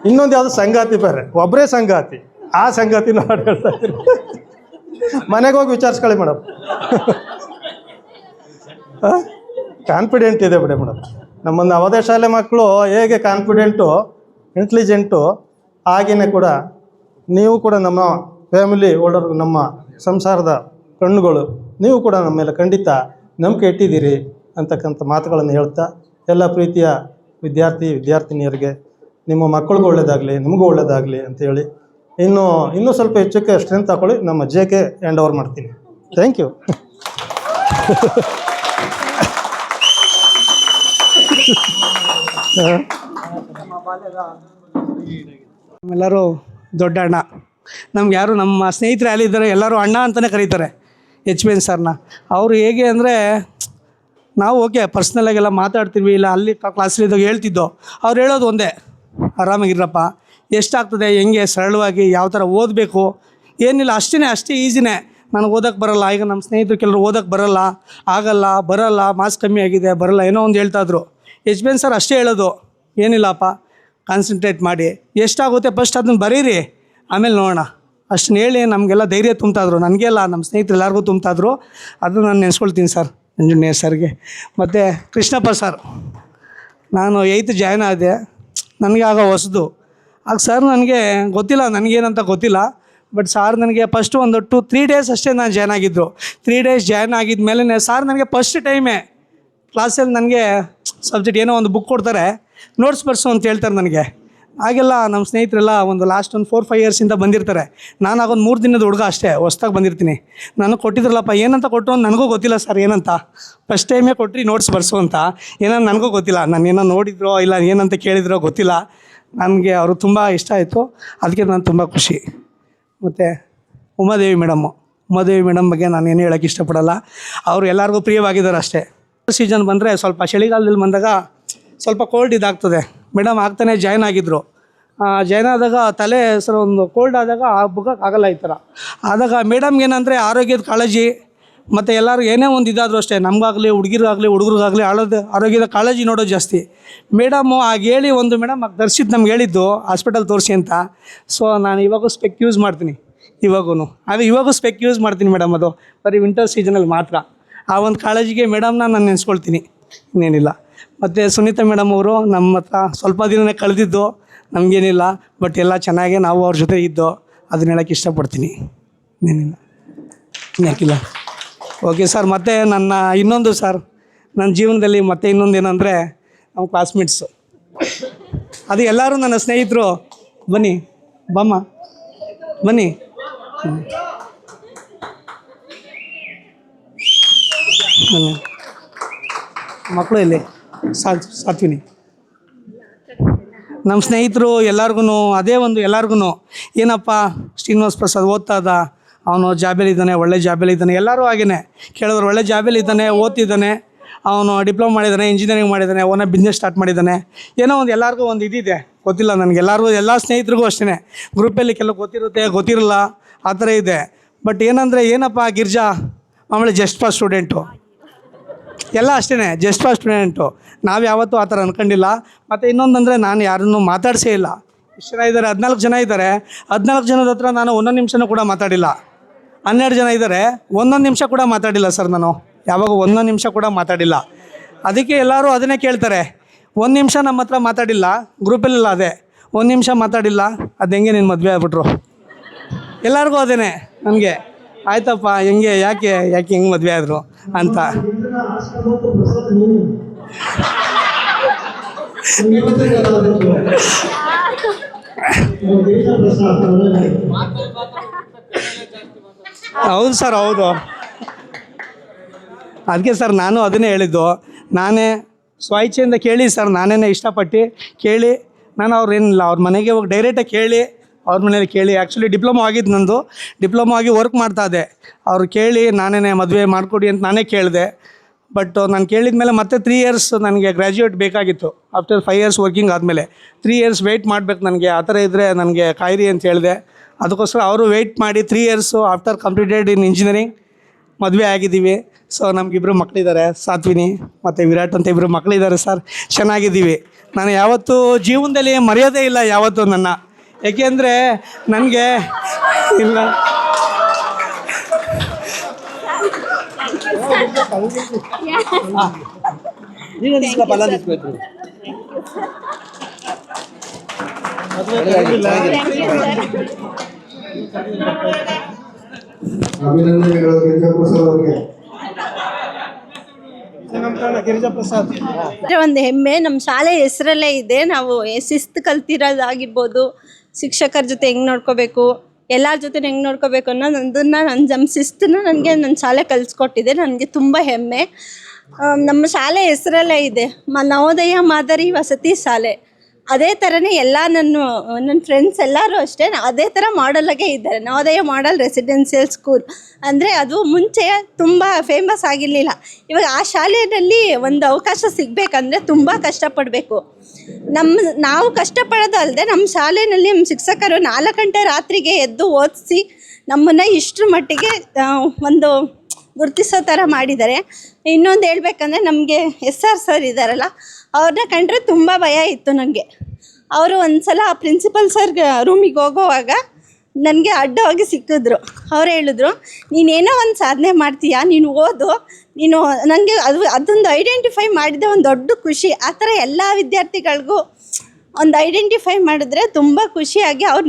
ಇನ್ನೊಂದು ಯಾವುದು ಸಂಗಾತಿ ಬೇರೆ, ಒಬ್ಬರೇ ಸಂಗಾತಿ, ಆ ಸಂಗಾತಿನ ಹಾಡು ಹೇಳ್ತಾ ಇದ್ದೀರಿ. ಮನೆಗೆ ಹೋಗಿ ವಿಚಾರಿಸ್ಕೊಳ್ಳಿ ಮೇಡಮ್. ಕಾನ್ಫಿಡೆಂಟ್ ಇದೆ ಬಿಡಿ ಮೇಡಮ್. ನಮ್ಮ ನವೋದಯ ಶಾಲೆ ಮಕ್ಕಳು ಹೇಗೆ ಕಾನ್ಫಿಡೆಂಟು, ಇಂಟೆಲಿಜೆಂಟು, ಹಾಗೆಯೇ ಕೂಡ ನೀವು ಕೂಡ ನಮ್ಮ ಫ್ಯಾಮಿಲಿ ಓಲ್ಡರ್, ನಮ್ಮ ಸಂಸಾರದ ಕಣ್ಣುಗಳು, ನೀವು ಕೂಡ ನಮ್ಮ ಮೇಲೆ ಖಂಡಿತ ನಂಬಿಕೆ ಇಟ್ಟಿದ್ದೀರಿ ಅಂತಕ್ಕಂಥ ಮಾತುಗಳನ್ನು ಹೇಳ್ತಾ, ಎಲ್ಲ ಪ್ರೀತಿಯ ವಿದ್ಯಾರ್ಥಿನಿಯರಿಗೆ ನಿಮ್ಮ ಮಕ್ಕಳಿಗೂ ಒಳ್ಳೆಯದಾಗಲಿ, ನಿಮಗೂ ಒಳ್ಳೆಯದಾಗಲಿ ಅಂತೇಳಿ ಇನ್ನೂ ಸ್ವಲ್ಪ ಹೆಚ್ಚಕ್ಕೆ ಸ್ಟ್ರೆಂತ್ ಹಾಕೊಳ್ಳಿ. ನಮ್ಮ JK ಹ್ಯಾಂಡ್ ಓವರ್ ಮಾಡ್ತೀನಿ. Thank you. ಎಲ್ಲರೂ ದೊಡ್ಡ ಅಣ್ಣ, ನಮ್ಗೆ ಯಾರು ನಮ್ಮ ಸ್ನೇಹಿತರು ಯಾರಿದ್ದಾರೆ ಎಲ್ಲರೂ ಅಣ್ಣ ಅಂತಲೇ ಕರೀತಾರೆ HBN ಸರ್ನ. ಅವರು ಹೇಗೆ ಅಂದರೆ, ನಾವು ಓಕೆ ಪರ್ಸ್ನಲಾಗೆಲ್ಲ ಮಾತಾಡ್ತೀವಿ, ಇಲ್ಲ ಅಲ್ಲಿ ಕ್ಲಾಸಲ್ಲಿದ್ದಾಗ ಹೇಳ್ತಿದ್ದೋ, ಅವ್ರು ಹೇಳೋದು ಒಂದೇ, ಆರಾಮಾಗಿರಪ್ಪ, ಎಷ್ಟಾಗ್ತದೆ, ಹೆಂಗೆ ಸರಳವಾಗಿ ಯಾವ ಥರ ಓದಬೇಕು, ಏನಿಲ್ಲ, ಅಷ್ಟೇ ಈಸಿನೇ. ನನಗೆ ಓದೋಕ್ಕೆ ಬರೋಲ್ಲ. ಈಗ ನಮ್ಮ ಸ್ನೇಹಿತರು ಕೆಲವರು ಓದೋಕ್ಕೆ ಬರೋಲ್ಲ, ಮಾರ್ಕ್ಸ್ ಕಮ್ಮಿ ಆಗಿದೆ, ಬರೋಲ್ಲ, ಏನೋ ಒಂದು ಹೇಳ್ತಾಯಿದ್ರು. HBN ಸರ್ ಅಷ್ಟೇ ಹೇಳೋದು, ಏನಿಲ್ಲಪ್ಪ, ಕಾನ್ಸಂಟ್ರೇಟ್ ಮಾಡಿ, ಎಷ್ಟಾಗುತ್ತೆ ಫಸ್ಟ್ ಅದನ್ನು ಬರೀರಿ, ಆಮೇಲೆ ನೋಡೋಣ, ಅಷ್ಟನ್ನು ಹೇಳಿ ನಮಗೆಲ್ಲ ಧೈರ್ಯ ತುಂಬ್ತಾಯಿದ್ರು. ನನಗೆ ಅಲ್ಲ, ನಮ್ಮ ಸ್ನೇಹಿತರು ಎಲ್ಲರಿಗೂ ತುಂಬ್ತಾಯಿದ್ರು. ಅದು ನಾನು ನೆನೆಸ್ಕೊಳ್ತೀನಿ ಸರ್, ಇಂಜಿನಿಯರ್ ಸರ್ಗೆ. ಮತ್ತು ಕೃಷ್ಣಪ್ಪ ಸರ್, ನಾನು 8th ಜಾಯ್ನ್ ಆದೆ, ನನಗೆ ಆಗ ಹೊಸದು. ಆಗ ಸರ್ ನನಗೆ ಗೊತ್ತಿಲ್ಲ, ನನಗೇನಂತ ಗೊತ್ತಿಲ್ಲ, ಬಟ್ ಸಾರ್ ನನಗೆ ಫಸ್ಟು ಒಂದು 2-3 ಡೇಸ್ ಅಷ್ಟೇ ನಾನು ಜಾಯ್ನ್ ಆಗಿದ್ದು. 3 ಡೇಸ್ ಜಾಯ್ನ್ ಆಗಿದ್ದ ಮೇಲೆ ಸಾರ್ ನನಗೆ ಫಸ್ಟ್ ಟೈಮೇ ಕ್ಲಾಸಲ್ಲಿ ನನಗೆ ಸಬ್ಜೆಕ್ಟ್ ಏನೋ ಒಂದು ಬುಕ್ ಕೊಡ್ತಾರೆ, ನೋಟ್ಸ್ ಬರ್ಸು ಅಂತ ಹೇಳ್ತಾರೆ ನನಗೆ. ಹಾಗೆಲ್ಲ ನಮ್ಮ ಸ್ನೇಹಿತರೆಲ್ಲ ಒಂದು ಲಾಸ್ಟ್ 4-5 ಇಯರ್ಸಿಂದ ಬಂದಿರ್ತಾರೆ. ನಾನು ಆಗೊಂದು 3 ದಿನದ ಹುಡುಗ ಅಷ್ಟೇ, ಹೊಸ್ದಾಗಿ ಬಂದಿರ್ತೀನಿ. ನನಗೆ ಕೊಟ್ಟಿದ್ರಲ್ಲಪ್ಪ, ಏನಂತ ಕೊಟ್ಟರು ಅಂತ ನನಗೂ ಗೊತ್ತಿಲ್ಲ ಸರ್, ಏನಂತ ಫಸ್ಟ್ ಟೈಮೇ ಕೊಟ್ಟರೆ ನೋಟ್ಸ್ ಬರ್ಸು ಅಂತ. ಏನೋ ನನಗೂ ಗೊತ್ತಿಲ್ಲ, ನಾನು ಏನೋ ನೋಡಿದ್ರೋ ಇಲ್ಲ ಏನಂತ ಕೇಳಿದ್ರೋ ಗೊತ್ತಿಲ್ಲ. ನನಗೆ ಅವರು ತುಂಬ ಇಷ್ಟ ಆಯಿತು, ಅದಕ್ಕೆ ನಾನು ತುಂಬ ಖುಷಿ. ಮತ್ತು ಉಮಾದೇವಿ ಮೇಡಮ್ ಬಗ್ಗೆ ನಾನು ಏನು ಹೇಳೋಕ್ಕೆ ಇಷ್ಟಪಡಲ್ಲ. ಅವರು ಎಲ್ಲರಿಗೂ ಪ್ರಿಯವಾಗಿದ್ದಾರೆ ಅಷ್ಟೇ. ಸೀಸನ್ ಬಂದರೆ ಸ್ವಲ್ಪ ಚಳಿಗಾಲದಲ್ಲಿ ಬಂದಾಗ ಸ್ವಲ್ಪ ಕೋಲ್ಡ್ ಇದಾಗ್ತದೆ. ಮೇಡಮ್ ಆಗ್ತಾನೆ ಜಾಯ್ನ್ ಆಗಿದ್ದರು. ಜಾಯ್ನ್ ಆದಾಗ ತಲೆ ಸರ್ ಒಂದು ಕೋಲ್ಡ್ ಆದಾಗ ಆಗಲ್ಲ ಈ ಥರ ಆದಾಗ ಮೇಡಮ್ಗೆ ಏನಂದರೆ ಆರೋಗ್ಯದ ಕಾಳಜಿ, ಮತ್ತು ಎಲ್ಲರೂ ಏನೇ ಒಂದು ಇದಾದರೂ ಅಷ್ಟೇ, ನಮಗಾಗಲಿ ಹುಡುಗರಿಗಾಗಲಿ ಆರೋಗ್ಯದ ಕಾಳಜಿ ನೋಡೋದು ಜಾಸ್ತಿ. ಮೇಡಮು ಆಗ ಹೇಳಿ ಒಂದು ಮೇಡಮ್ ಆಗ ತರಿಸಿದ್ದು ನಮ್ಗೆ ಹೇಳಿದ್ದು ಹಾಸ್ಪಿಟಲ್ ತೋರಿಸಿ ಅಂತ. ಸೊ ನಾನು ಇವಾಗೂ ಸ್ಪೆಕ್ ಯೂಸ್ ಮಾಡ್ತೀನಿ, ಇವಾಗೂ ಸ್ಪೆಕ್ ಯೂಸ್ ಮಾಡ್ತೀನಿ ಮೇಡಮ್. ಅದು ಬರೀ ವಿಂಟರ್ ಸೀಸನಲ್ಲಿ ಮಾತ್ರ. ಆ ಒಂದು ಕಾಳಜಿಗೆ ಮೇಡಮ್ನ ನಾನು ನೆನೆಸ್ಕೊಳ್ತೀನಿ, ಇನ್ನೇನಿಲ್ಲ. ಮತ್ತು ಸುನೀತಾ ಮೇಡಮ್ ಅವರು ನಮ್ಮ ಹತ್ರ ಸ್ವಲ್ಪ ದಿನನೇ ಕಳೆದಿದ್ದು, ನಮಗೇನಿಲ್ಲ, ಬಟ್ ಎಲ್ಲ ಚೆನ್ನಾಗೇ ನಾವು ಅವ್ರ ಜೊತೆ ಇದ್ದು, ಅದನ್ನ ಹೇಳೋಕ್ಕೆ ಇಷ್ಟಪಡ್ತೀನಿ, ಇನ್ನೇನಿಲ್ಲ, ಯಾಕಿಲ್ಲ. Okay sir. ಮತ್ತು ನನ್ನ ಜೀವನದಲ್ಲಿ ಮತ್ತೆ ಇನ್ನೊಂದು ಏನಂದರೆ ನಮ್ಮ ಕ್ಲಾಸ್ಮೇಟ್ಸು, ಅದು ಎಲ್ಲರೂ ನನ್ನ ಸ್ನೇಹಿತರು. ಬನ್ನಿ ಮಕ್ಕಳು ಇಲ್ಲಿ ಸಾತ್ವಿನಿ, ನಮ್ಮ ಸ್ನೇಹಿತರು ಎಲ್ಲರಿಗೂ ಅದೇ ಒಂದು ಎಲ್ಲರಿಗೂ ಏನಪ್ಪ ಶ್ರೀನಿವಾಸ್ ಪ್ರಸಾದ್ ಓದ್ತಾ ಇದ್ದ, ಅವನು ಜಾಬಲ್ಲಿದ್ದಾನೆ, ಒಳ್ಳೆ ಜಾಬಲ್ಲಿದ್ದಾನೆ. ಎಲ್ಲರೂ ಹಾಗೇ ಕೇಳಿದ್ರು, ಒಳ್ಳೆ ಜಾಬಲ್ಲಿದ್ದಾನೆ, ಓದ್ತಿದ್ದಾನೆ, ಅವನು ಡಿಪ್ಲೊಮಾ ಮಾಡಿದ್ದಾನೆ, ಇಂಜಿನಿಯರಿಂಗ್ ಮಾಡಿದ್ದಾನೆ, ಅವನ ಬಿಸ್ನೆಸ್ ಸ್ಟಾರ್ಟ್ ಮಾಡಿದ್ದಾನೆ. ಏನೋ ಒಂದು ಎಲ್ಲರಿಗೂ ಒಂದು ಇದಿದೆ, ಗೊತ್ತಿಲ್ಲ ನನಗೆ. ಎಲ್ಲ ಸ್ನೇಹಿತರಿಗೂ ಅಷ್ಟೇ, ಗ್ರೂಪಲ್ಲಿ ಕೆಲವು ಗೊತ್ತಿರುತ್ತೆ, ಗೊತ್ತಿರಲ್ಲ, ಆ ಥರ ಇದೆ. ಬಟ್ ಏನಪ್ಪ ಗಿರ್ಜಾ ಆಮೇಲೆ ಜಸ್ಟ್ ಪಾಸ್ ಸ್ಟೂಡೆಂಟು, ಎಲ್ಲ ಅಷ್ಟೇ, ಜಸ್ಟ್ ಪಾಸ್ ಸ್ಟೂಡೆಂಟು. ನಾವು ಯಾವತ್ತೂ ಆ ಥರ ಅಂದ್ಕೊಂಡಿಲ್ಲ. ಮತ್ತು ಇನ್ನೊಂದಂದರೆ ನಾನು ಯಾರನ್ನೂ ಮಾತಾಡಿಸೇ ಇಲ್ಲ. ಇಷ್ಟು ಜನ ಇದ್ದಾರೆ, 14 ಜನ ಇದ್ದಾರೆ. 14 ಜನದ ಹತ್ರ ನಾನು 1 ನಿಮಿಷನೂ ಕೂಡ ಮಾತಾಡಿಲ್ಲ. 12 ಜನ ಇದ್ದಾರೆ, 1 ನಿಮಿಷ ಕೂಡ ಮಾತಾಡಿಲ್ಲ ಸರ್. ನಾನು ಯಾವಾಗ 1 ನಿಮಿಷ ಕೂಡ ಮಾತಾಡಿಲ್ಲ. ಅದಕ್ಕೆ ಎಲ್ಲರೂ ಅದನ್ನೇ ಕೇಳ್ತಾರೆ, 1 ನಿಮಿಷ ನಮ್ಮ ಹತ್ರ ಮಾತಾಡಿಲ್ಲ, ಗ್ರೂಪಲ್ಲೆಲ್ಲ ಅದೇ 1 ನಿಮಿಷ ಮಾತಾಡಿಲ್ಲ, ಅದು ಹೆಂಗೆ ನಿನ್ನ ಮದುವೆ ಆಗ್ಬಿಟ್ರು. ಎಲ್ಲರಿಗೂ ಅದೇನೆ ನನಗೆ, ಆಯ್ತಪ್ಪ ಹೆಂಗೆ ಯಾಕೆ ಹೆಂಗೆ ಮದುವೆ ಆದರು ಅಂತ. ಹೌದು ಸರ್, ಹೌದು. ಅದಕ್ಕೆ ಸರ್ ನಾನು ಅದನ್ನೇ ಹೇಳಿದ್ದು, ನಾನೇ ಸ್ವಇಚ್ಛೆಯಿಂದ ಕೇಳಿ ಸರ್, ನಾನೇ ಇಷ್ಟಪಟ್ಟು ಕೇಳಿ, ನಾನು ಅವ್ರೇನಿಲ್ಲ ಅವ್ರ ಮನೆಗೆ ಹೋಗಿ ಡೈರೆಕ್ಟಾಗಿ ಕೇಳಿ, ಅವ್ರ ಮನೇಲಿ ಕೇಳಿ. ಆ್ಯಕ್ಚುಲಿ ಡಿಪ್ಲೊಮಾ ಆಗಿದ್ದು ನಂದು, ಡಿಪ್ಲೊಮಾ ಆಗಿ ವರ್ಕ್ ಮಾಡ್ತಾಯಿದ್ದೆ. ಅವ್ರು ಕೇಳಿ ನಾನೇ ಮದುವೆ ಮಾಡಿಕೊಡಿ ಅಂತ ನಾನೇ ಕೇಳಿದೆ. ಬಟ್ ನಾನು ಕೇಳಿದ ಮೇಲೆ ಮತ್ತೆ 3 ಇಯರ್ಸ್ ನನಗೆ ಗ್ರ್ಯಾಜುಯೇಟ್ ಬೇಕಾಗಿತ್ತು. ಆಫ್ಟರ್ 5 ಇಯರ್ಸ್ ವರ್ಕಿಂಗ್ ಆದಮೇಲೆ 3 ಇಯರ್ಸ್ ವೆಯ್ಟ್ ಮಾಡಬೇಕು ನನಗೆ, ಆ ಥರ ಇದ್ದರೆ ನನಗೆ ಕಾಯಿರಿ ಅಂತ ಹೇಳಿದೆ. ಅದಕ್ಕೋಸ್ಕರ ಅವರು ವೆಯ್ಟ್ ಮಾಡಿ 3 years after completed in engineering ಮದುವೆ ಆಗಿದ್ದೀವಿ. ಸೊ ನಮಗಿಬ್ಬರು ಮಕ್ಕಳಿದ್ದಾರೆ, ಸಾತ್ವಿನಿ ಮತ್ತು ವಿರಾಟ್ ಅಂತ ಇಬ್ಬರು ಮಕ್ಕಳಿದ್ದಾರೆ ಸರ್. ಚೆನ್ನಾಗಿದ್ದೀವಿ. ನಾನು ಯಾವತ್ತೂ ಜೀವನದಲ್ಲಿ ಮರೆಯೋದೇ ಇಲ್ಲ ಯಾವತ್ತೂ ನನ್ನ, ಏಕೆಂದರೆ ನನಗೆ ಇಲ್ಲ ಒಂದು ಹೆಮ್ಮೆ ನಮ್ಮ ಶಾಲೆ ಹೆಸರಲ್ಲೇ ಇದೆ. ನಾವು ಶಿಸ್ತು ಕಲ್ತಿರೋದಾಗಿರ್ಬೋದು, ಶಿಕ್ಷಕರ ಜೊತೆ ಹೆಂಗೆ ನೋಡ್ಕೋಬೇಕು, ಎಲ್ಲರ ಜೊತೆ ಹೆಂಗೆ ನೋಡ್ಕೋಬೇಕು ಅನ್ನೋದನ್ನು ನಮ್ಮ ಶಿಸ್ತನ್ನ ನನಗೆ ನನ್ನ ಶಾಲೆ ಕಲಿಸ್ಕೊಟ್ಟಿದೆ. ನನಗೆ ತುಂಬ ಹೆಮ್ಮೆ. ನಮ್ಮ ಶಾಲೆ ಹೆಸರಲ್ಲೇ ಇದೆ, ನವೋದಯ ಮಾದರಿ ವಸತಿ ಶಾಲೆ. ಅದೇ ಥರನೇ ಎಲ್ಲ ನನ್ನ ಫ್ರೆಂಡ್ಸ್ ಎಲ್ಲರೂ ಅಷ್ಟೇ ಅದೇ ಥರ ಮಾಡಲಾಗೆ ಇದ್ದಾರೆ. ನವೋದಯ ಮಾಡಲ್ ರೆಸಿಡೆನ್ಷಿಯಲ್ ಸ್ಕೂಲ್ ಅಂದರೆ ಅದು ಮುಂಚೆ ತುಂಬ ಫೇಮಸ್ ಆಗಿರಲಿಲ್ಲ. ಇವಾಗ ಆ ಶಾಲೆಯಲ್ಲಿ ಒಂದು ಅವಕಾಶ ಸಿಗಬೇಕಂದ್ರೆ ತುಂಬ ಕಷ್ಟಪಡಬೇಕು. ನಾವು ಕಷ್ಟಪಡೋದು ಅಲ್ಲದೆ ನಮ್ಮ ಶಾಲೆಯಲ್ಲಿ ನಮ್ಮ ಶಿಕ್ಷಕರು 4 ಗಂಟೆ ರಾತ್ರಿಗೆ ಎದ್ದು ಓದಿಸಿ ನಮ್ಮನ್ನು ಇಷ್ಟರ ಮಟ್ಟಿಗೆ ಒಂದು ಗುರುತಿಸೋ ಥರ ಮಾಡಿದ್ದಾರೆ. ಇನ್ನೊಂದು ಹೇಳ್ಬೇಕಂದ್ರೆ ನಮಗೆ SR ಸರ್ ಇದ್ದಾರಲ್ಲ, ಅವ್ರನ್ನ ಕಂಡ್ರೆ ತುಂಬ ಭಯ ಇತ್ತು ನನಗೆ. ಅವರು ಒಂದು ಸಲ ಪ್ರಿನ್ಸಿಪಲ್ ಸರ್ ರೂಮಿಗೆ ಹೋಗೋವಾಗ ನನಗೆ ಅಡ್ಡವಾಗಿ ಸಿಕ್ಕಿದ್ರು. ಅವ್ರು ಹೇಳಿದ್ರು, ನೀನೇನೋ ಒಂದು ಸಾಧನೆ ಮಾಡ್ತೀಯಾ, ನೀನು ಓದು, ನೀನು ನನಗೆ ಅದೊಂದು ಐಡೆಂಟಿಫೈ ಮಾಡಿದೆ ಒಂದು ದೊಡ್ಡ ಖುಷಿ. ಆ ಥರ ಎಲ್ಲ ವಿದ್ಯಾರ್ಥಿಗಳಿಗೂ ಒಂದು ಐಡೆಂಟಿಫೈ ಮಾಡಿದ್ರೆ ತುಂಬ ಖುಷಿಯಾಗಿ ಅವ್ರು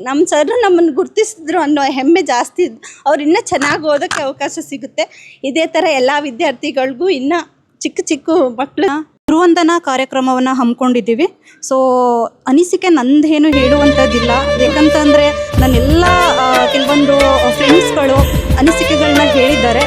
ನಮ್ಮ ಸರ್ ನಮ್ಮನ್ನು ಗುರುತಿಸಿದ್ರು ಅನ್ನೋ ಹೆಮ್ಮೆ ಜಾಸ್ತಿ. ಅವ್ರು ಇನ್ನೂ ಚೆನ್ನಾಗಿ ಓದೋಕ್ಕೆ ಅವಕಾಶ ಸಿಗುತ್ತೆ. ಇದೇ ಥರ ಎಲ್ಲ ವಿದ್ಯಾರ್ಥಿಗಳಿಗೂ ಇನ್ನೂ ಚಿಕ್ಕ ಚಿಕ್ಕ ಮಕ್ಕಳು ಗುರುವಂದನಾ ಕಾರ್ಯಕ್ರಮವನ್ನು ಹಮ್ಮಿಕೊಂಡಿದ್ದೀವಿ. ಸೊ ಅನಿಸಿಕೆ ನಂದೇನು ಹೇಳುವಂಥದ್ದಿಲ್ಲ, ಯಾಕಂತಂದರೆ ನನ್ನೆಲ್ಲ ಕೆಲವೊಂದು ಫ್ರೆಂಡ್ಸ್ಗಳು ಅನಿಸಿಕೆಗಳನ್ನ ಹೇಳಿದ್ದಾರೆ.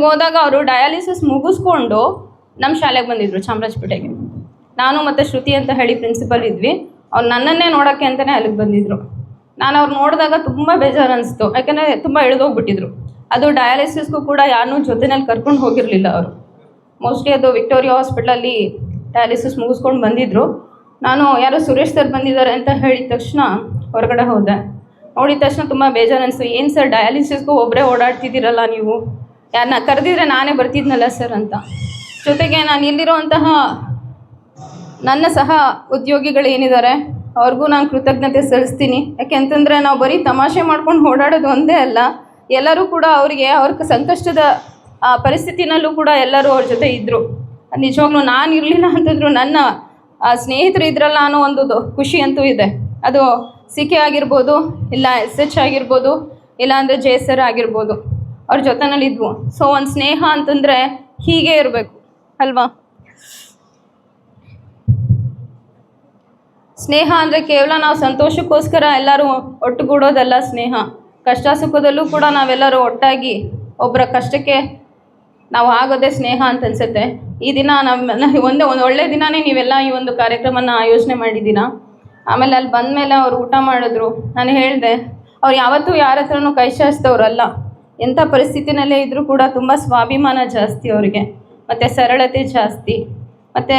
ಹೋದಾಗ ಅವರು ಡಯಾಲಿಸಿಸ್ ಮುಗಿಸ್ಕೊಂಡು ನಮ್ಮ ಶಾಲೆಗೆ ಬಂದಿದ್ರು ಚಾಮರಾಜಪೇಟೆಗೆ. ನಾನು ಮತ್ತು ಶ್ರುತಿ ಅಂತ ಹೇಳಿ ಪ್ರಿನ್ಸಿಪಲ್ ಇದ್ವಿ. ಅವ್ರು ನನ್ನನ್ನೇ ನೋಡೋಕ್ಕೆ ಅಂತಲೇ ಅಲ್ಲಿಗೆ ಬಂದಿದ್ದರು. ನಾನು ಅವ್ರು ನೋಡಿದಾಗ ತುಂಬ ಬೇಜಾರು ಅನಿಸ್ತು, ಯಾಕಂದರೆ ತುಂಬ ಇಳಿದೋಗ್ಬಿಟ್ಟಿದ್ರು. ಅದು ಡಯಾಲಿಸಿಸ್ಗೂ ಕೂಡ ಯಾರನ್ನೂ ಜೊತೆಯಲ್ಲಿ ಕರ್ಕೊಂಡು ಹೋಗಿರಲಿಲ್ಲ ಅವರು. ಮೋಸ್ಟ್ಲಿ ಅದು ವಿಕ್ಟೋರಿಯಾ ಹಾಸ್ಪಿಟ್ಲಲ್ಲಿ ಡಯಾಲಿಸಿಸ್ ಮುಗಿಸ್ಕೊಂಡು ಬಂದಿದ್ದರು. ನಾನು ಯಾರೋ ಸುರೇಶ್ ಸರ್ ಬಂದಿದ್ದಾರೆ ಅಂತ ಹೇಳಿದ ತಕ್ಷಣ ಹೊರಗಡೆ ಹೋದೆ. ನೋಡಿದ ತಕ್ಷಣ ತುಂಬ ಬೇಜಾರು ಅನಿಸ್ತು. ಏನು ಸರ್ ಡಯಾಲಿಸಿಸ್ಗೂ ಒಬ್ಬರೇ ಓಡಾಡ್ತಿದ್ದೀರಲ್ಲ ನೀವು, ಯಾರನ್ನ ಕರೆದಿದ್ರೆ ನಾನೇ ಬರ್ತಿದ್ನಲ್ಲ ಸರ್ ಅಂತ. ಜೊತೆಗೆ ನಾನು ಇಲ್ಲಿರುವಂತಹ ನನ್ನ ಸಹ ಉದ್ಯೋಗಿಗಳೇನಿದ್ದಾರೆ ಅವ್ರಿಗೂ ನಾನು ಕೃತಜ್ಞತೆ ಸಲ್ಲಿಸ್ತೀನಿ. ಯಾಕೆಂತಂದರೆ ನಾವು ಬರೀ ತಮಾಷೆ ಮಾಡ್ಕೊಂಡು ಓಡಾಡೋದು ಒಂದೇ ಅಲ್ಲ, ಎಲ್ಲರೂ ಕೂಡ ಅವರಿಗೆ ಅವ್ರ ಸಂಕಷ್ಟದ ಪರಿಸ್ಥಿತಿನಲ್ಲೂ ಕೂಡ ಎಲ್ಲರೂ ಅವ್ರ ಜೊತೆ ಇದ್ದರು. ನಿಜವಾಗ್ಲೂ ನಾನು ಇರಲಿಲ್ಲ ಅಂತಂದ್ರು ನನ್ನ ಸ್ನೇಹಿತರು ಇದ್ರಲ್ಲ ಅನ್ನೋ ಒಂದು ಖುಷಿ ಅಂತೂ ಇದೆ. ಅದು CK ಆಗಿರ್ಬೋದು, ಇಲ್ಲ SH ಆಗಿರ್ಬೋದು, ಇಲ್ಲಾಂದರೆ JSR ಆಗಿರ್ಬೋದು, ಅವ್ರ ಜೊತೆನಲ್ಲಿದ್ವು. ಸೊ ಒಂದು ಸ್ನೇಹ ಅಂತಂದರೆ ಹೀಗೆ ಇರಬೇಕು ಅಲ್ವಾ? ಸ್ನೇಹ ಅಂದರೆ ಕೇವಲ ನಾವು ಸಂತೋಷಕ್ಕೋಸ್ಕರ ಎಲ್ಲರೂ ಒಟ್ಟುಗೂಡೋದಲ್ಲ ಸ್ನೇಹ. ಕಷ್ಟ ಸುಖದಲ್ಲೂ ಕೂಡ ನಾವೆಲ್ಲರೂ ಒಟ್ಟಾಗಿ ಒಬ್ಬರ ಕಷ್ಟಕ್ಕೆ ನಾವು ಆಗೋದೇ ಸ್ನೇಹ ಅಂತ ಅನಿಸುತ್ತೆ. ಈ ದಿನ ಒಂದು ಒಳ್ಳೆಯ ದಿನವೇ ನೀವೆಲ್ಲ ಈ ಒಂದು ಕಾರ್ಯಕ್ರಮನ ಆಯೋಜನೆ ಮಾಡಿದ್ದೀರಾ. ಆಮೇಲೆ ಅಲ್ಲಿ ಬಂದಮೇಲೆ ಅವ್ರು ಊಟ ಮಾಡಿದ್ರು. ನಾನು ಹೇಳಿದೆ, ಅವ್ರು ಯಾವತ್ತೂ ಯಾರ ಹತ್ರನೂ ಕೈ ಚಾಚಿದವ್ರಲ್ಲ. ಎಂಥ ಪರಿಸ್ಥಿತಿನಲ್ಲೇ ಇದ್ದರೂ ಕೂಡ ತುಂಬ ಸ್ವಾಭಿಮಾನ ಜಾಸ್ತಿ ಅವರಿಗೆ, ಮತ್ತು ಸರಳತೆ ಜಾಸ್ತಿ. ಮತ್ತು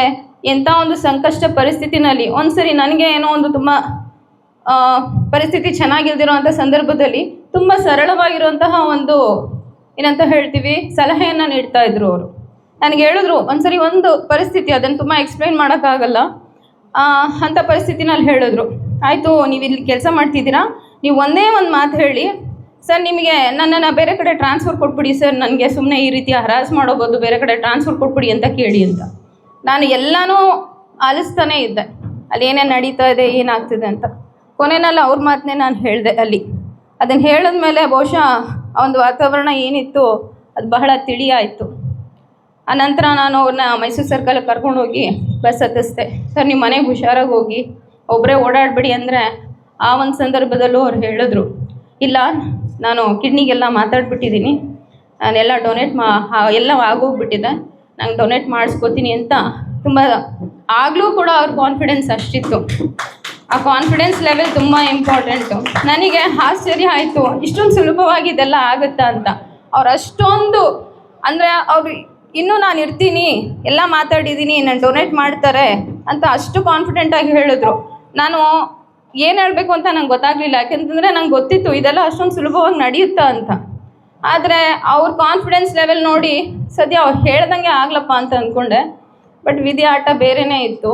ಎಂಥ ಒಂದು ಸಂಕಷ್ಟ ಪರಿಸ್ಥಿತಿನಲ್ಲಿ ಒಂದ್ಸರಿ ನನಗೆ ಏನೋ ಒಂದು ತುಂಬ ಪರಿಸ್ಥಿತಿ ಚೆನ್ನಾಗಿಲ್ದಿರೋ ಅಂಥ ಸಂದರ್ಭದಲ್ಲಿ ತುಂಬ ಸರಳವಾಗಿರುವಂತಹ ಒಂದು ಏನಂತ ಹೇಳ್ತೀವಿ ಸಲಹೆಯನ್ನು ನೀಡ್ತಾ ಇದ್ರು ಅವರು. ನನಗೆ ಹೇಳಿದ್ರು ಒಂದ್ಸರಿ ಒಂದು ಪರಿಸ್ಥಿತಿ, ಅದನ್ನು ತುಂಬ ಎಕ್ಸ್ಪ್ಲೈನ್ ಮಾಡೋಕ್ಕಾಗಲ್ಲ, ಅಂಥ ಪರಿಸ್ಥಿತಿನಲ್ಲಿ ಹೇಳಿದ್ರು, ಆಯಿತು ನೀವು ಇಲ್ಲಿ ಕೆಲಸ ಮಾಡ್ತಿದ್ದೀರಾ, ನೀವು ಒಂದೇ ಒಂದು ಮಾತು ಹೇಳಿ ಸರ್, ನಿಮಗೆ ನನ್ನನ್ನು ಬೇರೆ ಕಡೆ ಟ್ರಾನ್ಸ್ಫರ್ ಕೊಟ್ಬಿಡಿ ಸರ್, ನನಗೆ ಸುಮ್ಮನೆ ಈ ರೀತಿ ಹರಾಸ್ ಮಾಡೋ ಬದಲು ಬೇರೆ ಕಡೆ ಟ್ರಾನ್ಸ್ಫರ್ ಕೊಟ್ಬಿಡಿ ಅಂತ ಕೇಳಿ ಅಂತ. ನಾನು ಎಲ್ಲನೂ ಆಲಿಸ್ತಾನೇ ಇದ್ದೆ, ಅಲ್ಲಿ ಏನೇನು ನಡೀತಾ ಇದೆ, ಏನಾಗ್ತಿದೆ ಅಂತ. ಕೊನೆಯಲ್ಲಿ ಅವ್ರ ಮಾತನ್ನೇ ನಾನು ಹೇಳಿದೆ ಅಲ್ಲಿ. ಅದನ್ನು ಹೇಳಿದ್ಮೇಲೆ ಬಹುಶಃ ಆ ಒಂದು ವಾತಾವರಣ ಏನಿತ್ತು ಅದು ಬಹಳ ತಿಳಿಯಾಯಿತು. ಆನಂತರ ನಾನು ಅವ್ರನ್ನ ಮೈಸೂರು ಸರ್ಕಲ್ಗೆ ಕರ್ಕೊಂಡೋಗಿ ಬಸ್ ಹತ್ತಿಸ್ದೆ. ಸರ್, ನಿಮ್ಮ ಮನೆಗೆ ಹುಷಾರಾಗಿ ಹೋಗಿ, ಒಬ್ಬರೇ ಓಡಾಡಬೇಡಿ ಅಂದರೆ ಆ ಒಂದು ಸಂದರ್ಭದಲ್ಲೂ ಅವ್ರು ಹೇಳಿದ್ರು, ಇಲ್ಲ ನಾನು ಕಿಡ್ನಿಗೆಲ್ಲ ಮಾತಾಡ್ಬಿಟ್ಟಿದ್ದೀನಿ, ನಾನೆಲ್ಲ ಡೊನೇಟ್ ಎಲ್ಲ ಆಗೋಗ್ಬಿಟ್ಟಿದೆ, ನಂಗೆ ಡೊನೇಟ್ ಮಾಡಿಸ್ಕೋತೀನಿ ಅಂತ ತುಂಬ. ಆಗಲೂ ಕೂಡ ಅವ್ರ ಕಾನ್ಫಿಡೆನ್ಸ್ ಅಷ್ಟಿತ್ತು. ಆ ಕಾನ್ಫಿಡೆನ್ಸ್ ಲೆವೆಲ್ ತುಂಬ ಇಂಪಾರ್ಟೆಂಟು. ನನಗೆ ಆಶ್ಚರ್ಯ ಆಯಿತು, ಇಷ್ಟೊಂದು ಸುಲಭವಾಗಿ ಇದೆಲ್ಲ ಆಗುತ್ತಾ ಅಂತ. ಅವ್ರು ಅಷ್ಟೊಂದು ಅಂದರೆ ಅವ್ರು ಇನ್ನೂ ನಾನು ಇರ್ತೀನಿ, ಎಲ್ಲ ಮಾತಾಡಿದ್ದೀನಿ, ನಾನು ಡೊನೇಟ್ ಮಾಡ್ತಾರೆ ಅಂತ ಅಷ್ಟು ಕಾನ್ಫಿಡೆಂಟಾಗಿ ಹೇಳಿದ್ರು. ನಾನು ಏನು ಹೇಳಬೇಕು ಅಂತ ನಂಗೆ ಗೊತ್ತಾಗಲಿಲ್ಲ, ಯಾಕೆಂತಂದರೆ ನಂಗೆ ಗೊತ್ತಿತ್ತು ಇದೆಲ್ಲ ಅಷ್ಟೊಂದು ಸುಲಭವಾಗಿ ನಡೆಯುತ್ತಾ ಅಂತ. ಆದರೆ ಅವ್ರ ಕಾನ್ಫಿಡೆನ್ಸ್ ಲೆವೆಲ್ ನೋಡಿ ಸದ್ಯ ಅವ್ರು ಹೇಳ್ದಂಗೆ ಆಗ್ಲಪ್ಪ ಅಂತ ಅಂದ್ಕೊಂಡೆ. ಬಟ್ ವಿಧಿ ಆಟ ಬೇರೆಯೇ ಇತ್ತು.